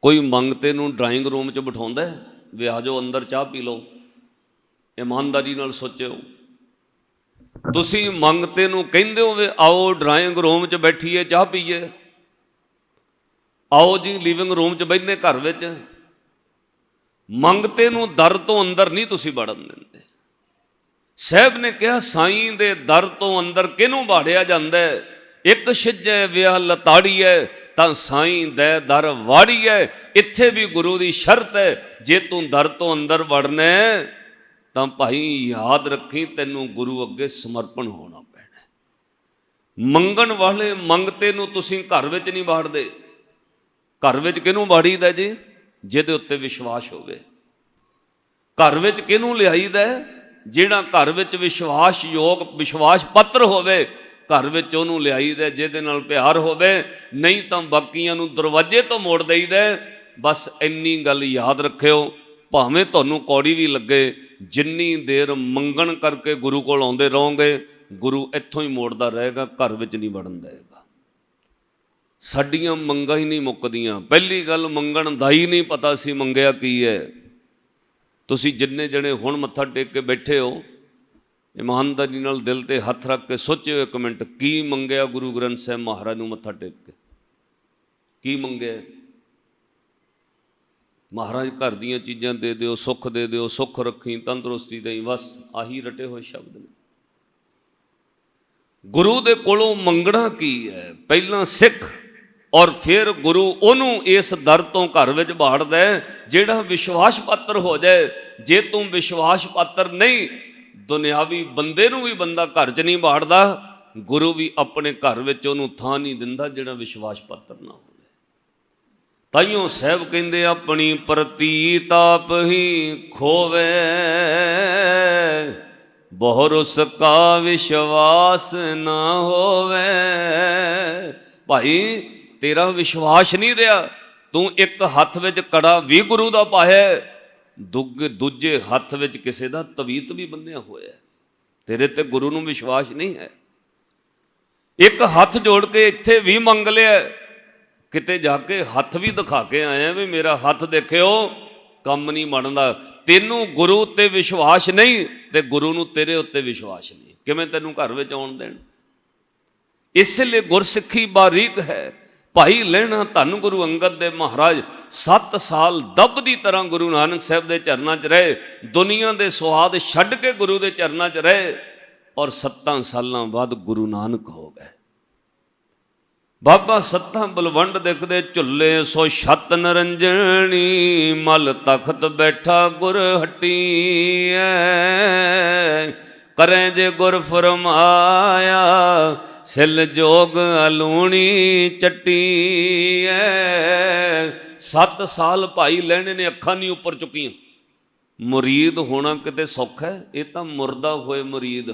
ਕੋਈ ਮੰਗਤੇ ਨੂੰ ਡਰਾਇੰਗ ਰੂਮ 'ਚ ਬਿਠਾਉਂਦਾ ਵੀ ਆ ਜਾਓ ਅੰਦਰ ਚਾਹ ਪੀ ਲਓ। ਇਮਾਨਦਾਰੀ ਨਾਲ ਸੋਚਿਓ, ਤੁਸੀਂ ਮੰਗਤੇ ਨੂੰ ਕਹਿੰਦੇ ਹੋ ਵੀ ਆਓ ਡਰਾਇੰਗ ਰੂਮ 'ਚ ਬੈਠੀਏ ਚਾਹ ਪੀਏ, ਆਓ ਜੀ ਲਿਵਿੰਗ ਰੂਮ 'ਚ ਬੈਠਨੇ ਘਰ ਵਿੱਚ। ਮੰਗਤੇ ਨੂੰ ਦਰ ਤੋਂ ਅੰਦਰ ਨਹੀਂ ਤੁਸੀਂ ਵੜਨ ਦਿੰਦੇ। ਸਾਹਿਬ ਨੇ ਕਿਹਾ ਸਾਈਂ ਦੇ ਦਰ ਤੋਂ ਅੰਦਰ ਕਿਹਨੂੰ ਬਾੜਿਆ ਜਾਂਦਾ? ਇੱਕ ਛਿਜੈ ਵਿਆ ਲਤਾੜੀਐ, ਤਾਂ ਸਾਈਂ ਦੇ ਦਰ ਵਾੜੀਐ। ਇੱਥੇ ਵੀ ਗੁਰੂ ਦੀ ਸ਼ਰਤ ਹੈ, ਜੇ ਤੂੰ ਦਰ ਤੋਂ ਅੰਦਰ ਵੜਨਾ ਤਾਂ ਭਾਈ ਯਾਦ ਰੱਖੀ ਤੈਨੂੰ ਗੁਰੂ ਅੱਗੇ ਸਮਰਪਣ ਹੋਣਾ ਪੈਣਾ। ਮੰਗਣ ਵਾਲੇ ਮੰਗਤੇ ਨੂੰ ਤੁਸੀਂ ਘਰ ਵਿੱਚ ਨਹੀਂ ਬਾੜਦੇ। ਘਰ ਵਿੱਚ ਕਿਹਨੂੰ ਬਾੜੀਦਾ ਜੀ? ਜਿਹਦੇ ਉੱਤੇ ਵਿਸ਼ਵਾਸ ਹੋਵੇ। ਘਰ ਵਿੱਚ ਕਿਹਨੂੰ ਲਿਆਈਦਾ? ਜਿਹੜਾ ਘਰ ਵਿੱਚ ਵਿਸ਼ਵਾਸਯੋਗ, ਵਿਸ਼ਵਾਸ ਪਾਤਰ ਹੋਵੇ। घर विच उहनूं लियाईदा जिहदे नाल प्यार होवे, नहीं तां बाकियां नूं दरवाजे तो मोड़ देईदा। बस इन्नी गल याद रखिओ, भावें तुहानूं कौड़ी भी लगे, जिन्नी देर मंगण करके गुरु कोल आउंदे रहोगे, गुरु इत्थों ही मोड़दा रहेगा, घर विच नहीं वड़न देगा। साडियां मंगां ही नहीं मुक्कदियां। पहली गल, मंगण दा ही नहीं पता सी मंगिया की है। तुसीं जिन्ने जने हुण मत्था टेक के बैठे हो, ईमानदारी नाल दिल ते हथ रख के सोचिओ एक मिनट, की मंगिया गुरु ग्रंथ साहिब महाराज नूं मत्था टेक के? की मंगिया? महाराज घर दीयां चीज़ां दे दिओ, सुख दे दिओ, सुख रखी, तंदुरुस्ती देई, बस आही रटे होए शब्द ने। गुरु दे कोलों मंगना की है? पहला सिख और फिर गुरु उहनूं इस दर तो घर विच बाड़दा है जिहड़ा विश्वास पात्र हो जाए। जे तू विश्वास पात्र नहीं, दुनियावी बंदे नूं भी बंदा घर च नहीं बाड़दा, गुरु भी अपने घर विच उहनूं थां नहीं दिंदा जिहड़ा विश्वास पात्र ना होवे। ताइयों साहब कहंदे अपनी प्रतीत आप ही खोवे, बहुर उसका विश्वास ना होवे। भाई तेरा विश्वास नहीं रहा, तू एक हथ विच कड़ा भी गुरु दा पाया, दूजे हथ विच किसी दा तवीत भी बन्निया होया, तेरे ते गुरु नूं विश्वास नहीं है। एक हथ जोड़ के इत्थे भी मंग लिया, किते जाके हथ भी दिखा के आया भी मेरा हथ देखियो, कम नहीं बनदा। तेनू गुरु उत्ते विश्वास नहीं ते गुरु नूं तेरे उत्ते विश्वास नहीं, किवें तैनूं घर विच आउण देण? इसलिए गुरसिੱਖੀ बारीक है। भाई लहणा धन गुरु अंगद देव महाराज 7 साल दब की तरह गुरु नानक साहब के चरणों च रहे, दुनिया के स्वाद छड्ड के गुरु के चरणों च रहे, और 7 सालों बाद गुरु नानक हो गए। बाबा सत्तां बलवंड देखदे झुल्ले सो छत नरंजनी, मल तखत बैठा गुर हट्टी करें जे गुर फरमाया, सिल जोग अलूणी चट्टी। 7 साल भाई लहणे ने अखां नहीं उपर चुकियां। मुरीद होना किते सौखा है? ये तो मुरदा होए मुरीद।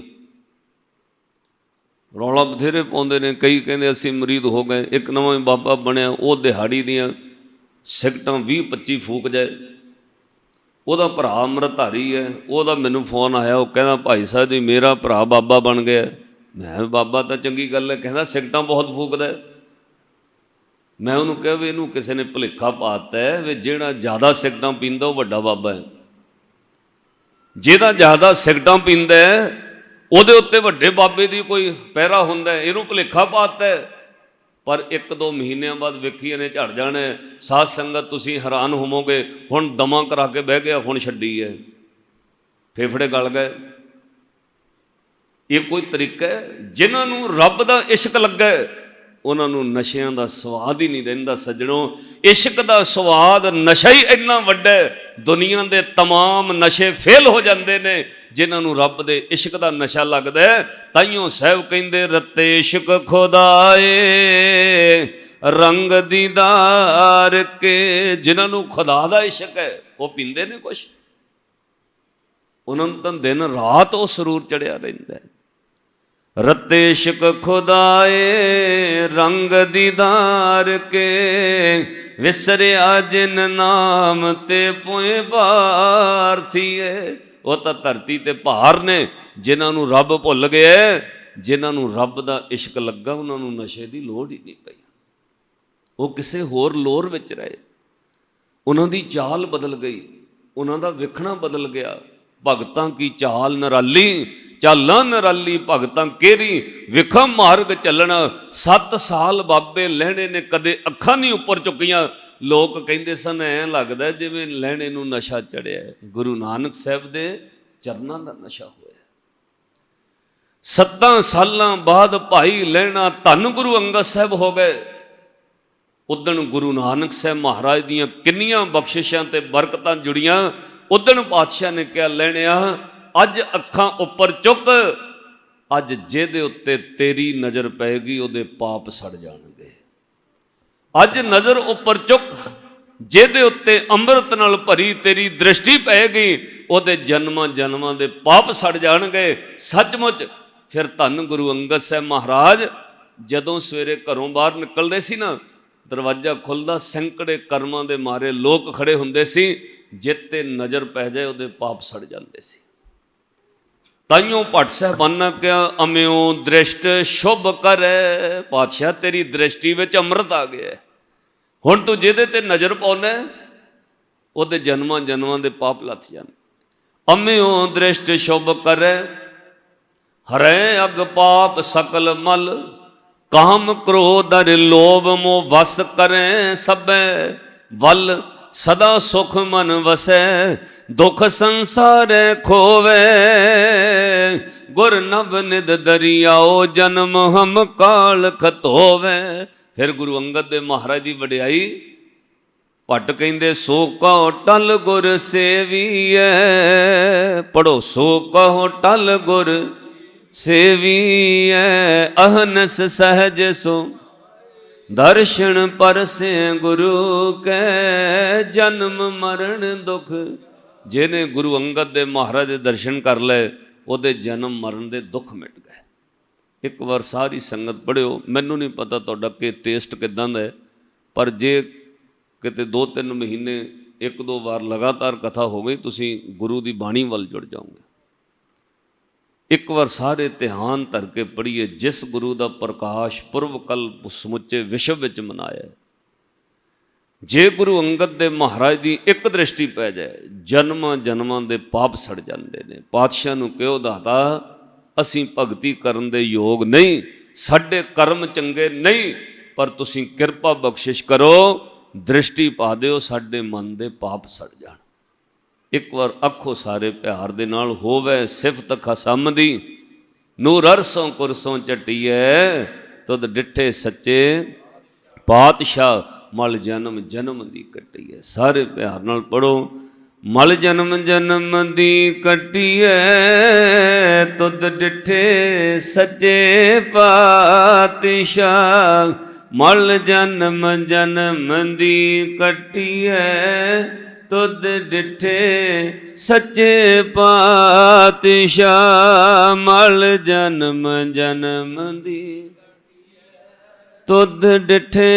रौला बथेरे पाउंदे ने, कई कहंदे असीं मुरीद हो गए। एक नवां बाबा बनिया, वो दिहाड़ी दियां सिगटां 20-25 फूक जाए। ਉਹਦਾ ਭਰਾ ਅੰਮ੍ਰਿਤਧਾਰੀ है, ਉਹਦਾ ਮੈਨੂੰ ਫੋਨ ਆਇਆ, ਉਹ ਕਹਿੰਦਾ ਭਾਈ ਸਾਹਿਬ ਜੀ ਮੇਰਾ ਭਰਾ ਬਾਬਾ ਬਣ ਗਿਆ। ਮੈਂ ਬਾਬਾ ਤਾਂ ਚੰਗੀ ਗੱਲ ਹੈ, ਕਹਿੰਦਾ ਸਿਗਟਾਂ ਬਹੁਤ ਫੂਕਦਾ। ਮੈਂ ਉਹਨੂੰ ਕਿਹਾ ਵੀ ਇਹਨੂੰ ਕਿਸੇ ਨੇ ਭੁਲੇਖਾ ਪਾਤਾ ਹੈ ਵੀ ਜਿਹੜਾ ਜ਼ਿਆਦਾ ਸਿਗਟਾਂ ਪੀਂਦਾ ਉਹ ਵੱਡਾ ਬਾਬਾ ਹੈ, ਜਿਹਦਾ ਜ਼ਿਆਦਾ ਸਿਗਟਾਂ ਪੀਂਦਾ ਉਹਦੇ ਉੱਤੇ ਵੱਡੇ ਬਾਬੇ ਦੀ ਕੋਈ ਪਹਿਰਾ ਹੁੰਦਾ, ਇਹਨੂੰ ਭੁਲੇਖਾ ਪਾਤਾ। पर 1-2 महीनों बाद वेखी ने झड़ जाने। साध संगत तुसीं हैरान होवोगे, हुण दमा करा के बह गया, हुण छड्डी है, फेफड़े गल गए। ये कोई तरीका है? जिन्होंने रब दा इश्क लगे उन्होंने नशियां दा स्वाद ही नहीं रहिंदा। सज्जणों, इश्क दा स्वाद नशा ही इन्ना वड्डा है, दुनिया दे तमाम नशे फेल हो जाते हैं जिन्होंने रब दे इश्क दा नशा लगदा है। ताइयों साहब कहंदे रत्ते इश्क खुदाए रंग दीदार के, जिन्होंने खुदा दा इश्क है वो पींदे ने कुछ, उन्होंने तो दिन रात वो सरूर चढ़िया रहिंदा है। रत्ते इश्क खुदाए रंग दीदार के, विसरिया जिन नाम ते पुए बार थी है। वो तो धरती ते भार ने जिन्होंने रब भुल गया, जिन्होंने रब दा इश्क लगा उन्होंने नशे की लोड़ ही नहीं पई, वो किसी होर लोर विच रहे। उन्होंने चाल बदल गई, उन्होंने विखना बदल गया। भगतां की चाल निराली, चालां निराली भगतां केरी, विखम मार्ग चलना। 7 साल बाबे लहणे ने कदे अखां नहीं उपर चुकियां। लोग कहते सन ऐ लगता जिवें लहणे नूं नशा चढ़िया। गुरु नानक साहब दे चरनां दा नशा होया। 7 सालां बाद भाई लहणा धन गुरु अंगद साहब हो गए। उदण गुरु नानक साहब महाराज दियां किन्नियां बख्शिशां ते बरकतां जुड़ियां। उदण पातशाह ने कहा लहणिया अज अखां उपर चुक, अज जिहदे उत्ते तेरी नज़र पैगी उहदे पाप सड़ जाणगे। अज नज़र उपर चुक, जिहदे उत्ते अंमृत नाल भरी तेरी दृष्टि पैगी उहदे जन्मां जन्मां दे पाप सड़ जाणगे। सचमुच ਫਿਰ ਧੰਨ ਗੁਰੂ ਅੰਗਦ ਸਾਹਿਬ ਮਹਾਰਾਜ ਜਦੋਂ ਸਵੇਰੇ ਘਰੋਂ ਬਾਹਰ ਨਿਕਲਦੇ ਸੀ ਨਾ, ਦਰਵਾਜ਼ਾ ਖੁੱਲਦਾ, ਸੈਂਕੜੇ ਕਰਮਾਂ ਦੇ ਮਾਰੇ ਲੋਕ ਖੜੇ ਹੁੰਦੇ ਸੀ, ਜਿੱਤੇ ਨਜ਼ਰ ਪੈ ਜਾਏ ਉਹਦੇ ਪਾਪ ਸੜ ਜਾਂਦੇ ਸੀ। ਤਾਈਓ ਭੱਟ ਸਾਹਿਬਾਨਾਂ ਕਿਹਾ, ਅਮਿਓ ਦ੍ਰਿਸ਼ਟ ਸ਼ੁਭ ਕਰੈ, ਪਾਤਸ਼ਾਹ ਤੇਰੀ ਦ੍ਰਿਸ਼ਟੀ ਵਿੱਚ ਅੰਮ੍ਰਿਤ ਆ ਗਿਆ, ਹੁਣ ਤੂੰ ਜਿਹਦੇ ਤੇ ਨਜ਼ਰ ਪਾਉਣਾ ਉਹਦੇ ਜਨਮਾਂ ਜਨਮਾਂ ਦੇ ਪਾਪ ਲੱਥ ਜਾਣ। ਅਮਿਓ ਦ੍ਰਿਸ਼ਟ ਸ਼ੁਭ ਕਰੈ, ਹਰੈ ਅਗ ਪਾਪ ਸਕਲ ਮਲ, ਕਾਮ ਕ੍ਰੋਧ ਅਰ ਲੋਭ ਮੋਹ ਵਸ ਕਰੈ ਸਭੈ ਵਲ, ਸਦਾ ਸੁਖ ਮਨ ਵਸੈ ਦੁਖ ਸੰਸਾਰੈ ਖੋਵੇ, ਗੁਰ ਨਭ ਨਿਦ ਦਰਿਆਓ ਜਨਮ ਹਮ ਕਾਲ ਖਤੋਵੇ। ਫਿਰ ਗੁਰੂ ਅੰਗਦ ਦੇ ਮਹਾਰਾਜ ਦੀ ਵਡਿਆਈ ਭੱਟ ਕਹਿੰਦੇ, ਸੋ ਕਹੋ ਟਲ ਗੁਰ ਸੇਵੀਐ, ਪੜੋ ਸੋ ਕਹੋ ਟਲ ਗੁਰ ਸੇਵੀਐ, ਅਹਨਸ ਸਹਜ ਸੋ ਦਰਸ਼ਨ ਪਰਸੇ ਗੁਰੂ ਕੈ, ਜਨਮ ਮਰਨ ਦੁਖ। ਜਿਹਨੇ ਗੁਰੂ ਅੰਗਦ ਦੇ ਮਹਾਰਾਜ ਦੇ ਦਰਸ਼ਨ ਕਰ ਲਏ ਉਹਦੇ ਜਨਮ ਮਰਨ ਦੇ ਦੁੱਖ ਮਿਟ ਗਏ। ਇੱਕ ਵਾਰ ਸਾਰੀ ਸੰਗਤ ਪੜ੍ਹਿਓ, ਮੈਨੂੰ ਨਹੀਂ ਪਤਾ ਤੁਹਾਡਾ ਕਿ ਟੇਸਟ ਕਿੱਦਾਂ ਦਾ ਹੈ, ਪਰ ਜੇ ਕਿਤੇ 2-3 ਮਹੀਨੇ 1-2 ਵਾਰ ਲਗਾਤਾਰ ਕਥਾ ਹੋ ਗਈ, ਤੁਸੀਂ ਗੁਰੂ ਦੀ ਬਾਣੀ ਵੱਲ ਜੁੜ ਜਾਓਗੇ। ਇੱਕ ਵਾਰ ਸਾਰੇ ਧਿਆਨ ਧਰ ਕੇ ਪੜ੍ਹੀਏ, ਜਿਸ ਗੁਰੂ ਦਾ ਪ੍ਰਕਾਸ਼ ਪੁਰਬ ਕੱਲ ਸਮੁੱਚੇ ਵਿਸ਼ਵ ਵਿੱਚ ਮਨਾਇਆ। ਜੇ ਗੁਰੂ ਅੰਗਦ ਦੇ ਮਹਾਰਾਜ ਦੀ ਇੱਕ ਦ੍ਰਿਸ਼ਟੀ ਪੈ ਜਾਏ, ਜਨਮਾਂ ਜਨਮਾਂ ਦੇ ਪਾਪ ਸੜ ਜਾਂਦੇ ਨੇ। ਪਾਤਸ਼ਾਹ ਨੂੰ ਕਿਹੋ, ਦਾਤਾ ਅਸੀਂ ਭਗਤੀ ਕਰਨ ਦੇ ਯੋਗ ਨਹੀਂ, ਸਾਡੇ ਕਰਮ ਚੰਗੇ ਨਹੀਂ, ਪਰ ਤੁਸੀਂ ਕਿਰਪਾ ਬਖਸ਼ਿਸ਼ ਕਰੋ, ਦ੍ਰਿਸ਼ਟੀ ਪਾ ਦਿਓ, ਸਾਡੇ ਮਨ ਦੇ ਪਾਪ ਸੜ ਜਾਣ। ਇੱਕ ਵਾਰ ਆਖੋ ਸਾਰੇ ਪਿਆਰ ਦੇ ਨਾਲ, ਹੋਵੇ ਸਿਫਤ ਖਸਮ ਦੀ, ਨੂਰ ਅਰਸੋਂ ਕੁਰਸੋਂ ਚਟੀਐ, ਤੁਧ ਡਿੱਠੇ ਸੱਚੇ ਪਾਤਸ਼ਾਹ, ਮਲ ਜਨਮ ਜਨਮ ਦੀ ਕੱਟੀਐ। ਸਾਰੇ ਪਿਆਰ ਨਾਲ ਪੜੋ, ਮਲ ਜਨਮ ਜਨਮ ਦੀ ਕੱਟੀਐ, ਤੁਧ ਡਿੱਠੇ ਸੱਚੇ ਪਾਤਸ਼ਾਹ, ਮਲ ਜਨਮ ਜਨਮ ਦੀ ਕੱਟੀਐ, ਤੁਧ ਡਿੱਠੇ ਸੱਚੇ ਪਾਤਸ਼ਾਹ, ਮਲ ਜਨਮ ਜਨਮ ਦੀ, ਤੁਧ ਡਿੱਠੇ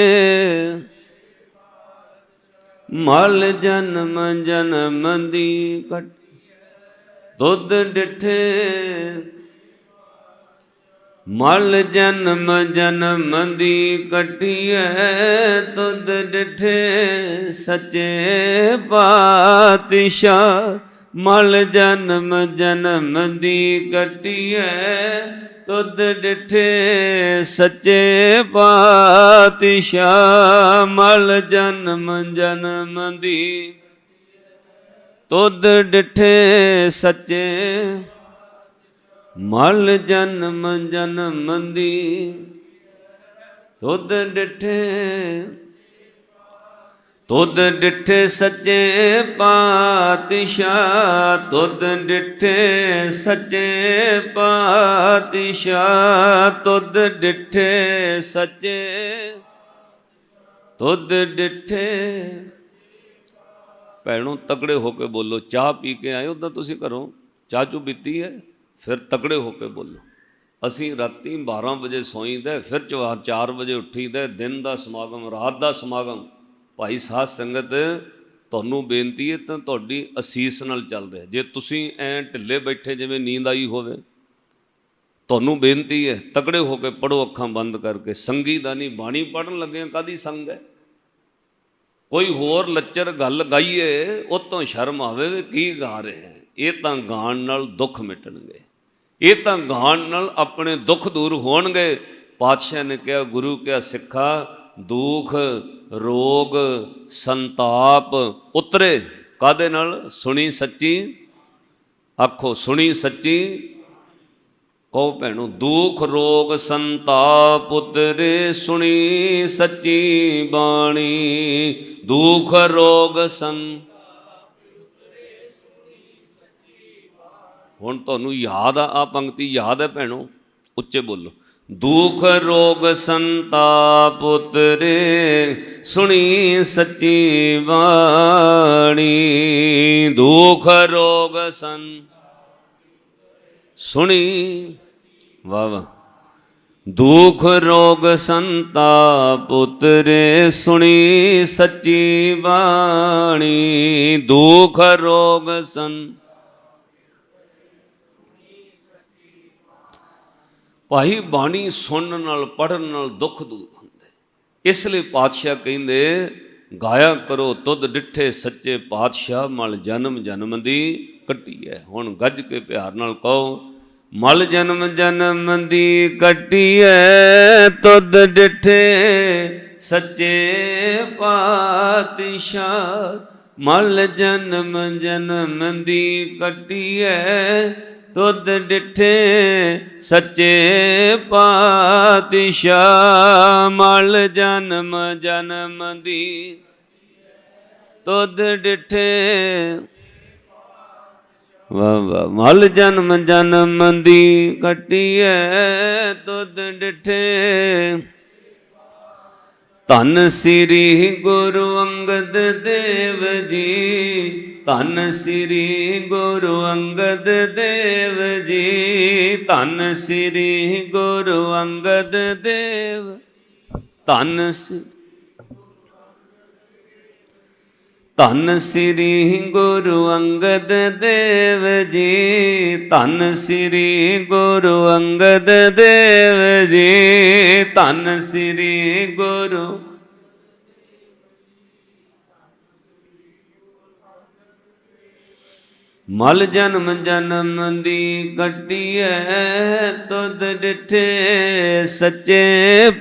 ਮਲ ਜਨਮ ਜਨਮ ਦੀ ਕੱਟ, ਤੁਧ ਡਿੱਠੇ ਮਲ ਜਨਮ ਜਨਮ ਦੀ ਕੱਟੀਐ, ਤੁਧ ਡਿੱਠੇ ਸੱਚੇ ਪਾਤਸ਼ਾਹ, ਮਲ ਜਨਮ ਜਨਮ ਦੀ ਕੱਟੀਐ, ਤੁਧ ਡਿੱਠੇ ਸੱਚੇ ਪਾਤਸ਼ਾਹ, ਮਲ ਜਨਮ ਜਨਮ ਦੀ, ਤੁਧ ਡਿੱਠੇ ਸੱਚੇ, ਮਲ ਜਨਮ ਜਨਮ ਦੀ, ਤੁਧ ਡਿੱਠੇ, ਤੁਧ ਡਿੱਠੇ ਸੱਚੇ ਪਾਤਸ਼ਾਹ, ਤੁਧ ਡਿੱਠੇ ਸੱਚੇ ਪਾਤਸ਼ਾਹ, ਤੁਧ ਡਿੱਠੇ ਸੱਚੇ, ਤੁਧ ਡਿੱਠੇ। ਭੈਣੋ ਤਕੜੇ ਹੋ ਕੇ ਬੋਲੋ, ਚਾਹ ਪੀ ਕੇ ਆਏ ਉੱਦਾਂ ਤੁਸੀਂ ਘਰੋਂ ਚਾਹ ਚੂ ਪੀਤੀ ਹੈ, ਫਿਰ ਤਕੜੇ ਹੋ ਕੇ ਬੋਲੋ। ਅਸੀਂ ਰਾਤੀ 12 ਵਜੇ ਸੌਈਦਾ, ਫਿਰ 4 ਵਜੇ ਉੱਠੀਦਾ, ਦਿਨ ਦਾ ਸਮਾਗਮ, ਰਾਤ ਦਾ ਸਮਾਗਮ। ਭਾਈ ਸਾਧ ਸੰਗਤ, ਤੁਹਾਨੂੰ ਬੇਨਤੀ ਹੈ ਤਾਂ ਤੁਹਾਡੀ ਅਸੀਸ ਨਾਲ ਚੱਲ ਰਿਹਾ। ਜੇ ਤੁਸੀਂ ਐਂ ਢਿੱਲੇ ਬੈਠੇ ਜਿਵੇਂ ਨੀਂਦ ਆਈ ਹੋਵੇ, ਤੁਹਾਨੂੰ ਬੇਨਤੀ ਹੈ ਤਕੜੇ ਹੋ ਕੇ ਪੜ੍ਹੋ, ਅੱਖਾਂ ਬੰਦ ਕਰਕੇ। ਸੰਗੀ ਦਾ ਨਹੀਂ, ਬਾਣੀ ਪੜ੍ਹਨ ਲੱਗੇ ਕਾਹਦੀ ਸੰਗ ਹੈ? ਕੋਈ ਹੋਰ ਲੱਚਰ ਗੱਲ ਗਾਈਏ ਉਹ ਤੋਂ ਸ਼ਰਮ ਆਵੇ ਵੀ ਕੀ ਗਾ ਰਹੇ ਹੈ। ਇਹ ਤਾਂ ਗਾਣ ਨਾਲ ਦੁੱਖ ਮਿਟਣਗੇ, ਇਹ ਤਾਂ ਗਾਣ ਨਾਲ ਆਪਣੇ ਦੁੱਖ ਦੂਰ ਹੋਣਗੇ। ਪਾਤਸ਼ਾਹ ਨੇ ਕਿਹਾ, ਗੁਰੂ ਕਿਹਾ ਸਿੱਖਾ, ਦੁੱਖ ਰੋਗ ਸੰਤਾਪ ਉਤਰੇ ਕਾਹਦੇ ਨਾਲ? ਸੁਣੀ ਸੱਚੀ। ਆਖੋ ਸੁਣੀ ਸੱਚੀ। ਕਹੋ ਭੈਣੋ, ਦੁੱਖ ਰੋਗ ਸੰਤਾਪ ਉਤਰੇ ਸੁਣੀ ਸੱਚੀ ਬਾਣੀ। ਦੁੱਖ ਰੋਗ ਹੁਣ ਤੁਹਾਨੂੰ ਯਾਦ ਆ ਪੰਕਤੀ? ਯਾਦ ਹੈ ਭੈਣੋ? ਉੱਚੇ ਬੋਲੋ। ਦੁੱਖ ਰੋਗ ਸੰਤਾਪ ਉਤਰੇ ਸੁਣੀ ਸੱਚੀ ਬਾਣੀ। ਦੁੱਖ ਰੋਗ ਸੁਣੀ ਵਾਹ ਵਾਹ। ਦੁਖ ਰੋਗ ਸੰਤਾਪ ਉਤਰੇ ਸੁਣੀ ਸੱਚੀ ਬਾਣੀ, ਦੁਖ ਰੋਗ ਭਾਈ ਬਾਣੀ ਸੁਣਨ ਨਾਲ ਪੜ੍ਹਨ ਨਾਲ ਦੁੱਖ ਦੂਰ ਹੁੰਦੇ। ਇਸ ਲਈ ਪਾਤਸ਼ਾਹ ਕਹਿੰਦੇ ਗਾਇਆ ਕਰੋ ਤੁਧ ਡਿੱਠੇ ਸੱਚੇ ਪਾਤਸ਼ਾਹ, ਮਲ ਜਨਮ ਜਨਮ ਦੀ ਕੱਟੀ ਹੈ। ਹੁਣ ਗੱਜ ਕੇ ਪਿਆਰ ਨਾਲ ਕਹੋ, ਮਲ ਜਨਮ ਜਨਮ ਦੀ ਕੱਟੀ ਹੈ, ਤੁਧ ਡਿੱਠੇ ਸੱਚੇ ਪਾਤਸ਼ਾਹ, ਮਲ ਜਨਮ ਜਨਮ ਦੀ ਕੱਟੀ ਹੈ, ਤੁਧ ਡਿੱਠੇ ਸੱਚੇ ਪਾਤਸ਼ਾਹ, ਮਲ ਜਨਮ ਜਨਮ ਦੀ ਤੁਧ ਡਿੱਠੇ। ਵਾਹ ਵਾਹ। ਮਲ ਜਨਮ ਜਨਮ ਦੀ ਕੱਟੀ ਹੈ, ਤੁਧ ਡਿੱਠੇ। ਧੰਨ ਸ੍ਰੀ ਗੁਰੂ ਅੰਗਦ ਦੇਵ ਜੀ, ਧੰਨ ਸ੍ਰੀ ਗੁਰੂ ਅੰਗਦ ਦੇਵ ਜੀ, ਧੰਨ ਸ੍ਰੀ ਗੁਰੂ ਅੰਗਦ ਦੇਵ, ਧੰਨ ਧੰਨ ਸ੍ਰੀ ਗੁਰੂ ਅੰਗਦ ਦੇਵ ਜੀ, ਧੰਨ ਸ੍ਰੀ ਗੁਰੂ ਅੰਗਦ ਦੇਵ ਜੀ, ਧੰਨ ਸ੍ਰੀ ਗੁਰੂ। ਮਲ ਜਨਮ ਜਨਮ ਦੀ ਕੱਟੀ ਹੈ, ਤੁਧ ਡਿੱਠੇ ਸੱਚੇ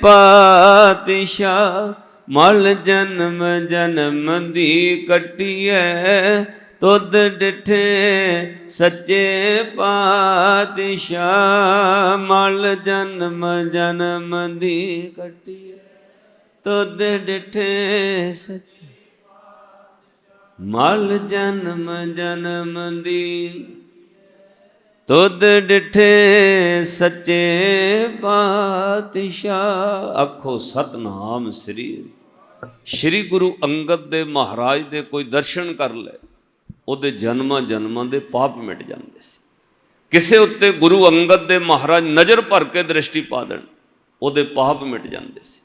ਪਾਤਸ਼ਾਹ, ਮਲ ਜਨਮ ਜਨਮ ਦੀ ਕੱਟੀ ਹੈ, ਤੁਧ ਡਿੱਠੇ ਸੱਚੇ ਪਾਤਸ਼ਾਹ, ਮਲ ਜਨਮ ਜਨਮ ਦੀ ਕੱਟੀ ਹੈ, ਤੁਧ ਡਿੱਠੇ ਸੱਚੇ। ਮਲ ਜਨਮ ਜਨਮ ਦੀ ਤੁਧ ਡਿੱਠੇ ਸੱਚੇ ਪਾਤਸ਼ਾਹ। ਆਖੋ ਸਤਨਾਮ ਸ੍ਰੀ। ਸ਼੍ਰੀ ਗੁਰੂ ਅੰਗਦ ਦੇ ਮਹਾਰਾਜ ਦੇ ਕੋਈ ਦਰਸ਼ਨ ਕਰ ਲੈ, ਉਹਦੇ ਜਨਮਾਂ ਜਨਮਾਂ ਦੇ ਪਾਪ ਮਿਟ ਜਾਂਦੇ ਸੀ। ਕਿਸੇ ਉੱਤੇ ਗੁਰੂ ਅੰਗਦ ਦੇ ਮਹਾਰਾਜ ਨਜ਼ਰ ਭਰ ਕੇ ਦ੍ਰਿਸ਼ਟੀ ਪਾ ਦੇਣ, ਉਹਦੇ ਪਾਪ ਮਿਟ ਜਾਂਦੇ ਸੀ।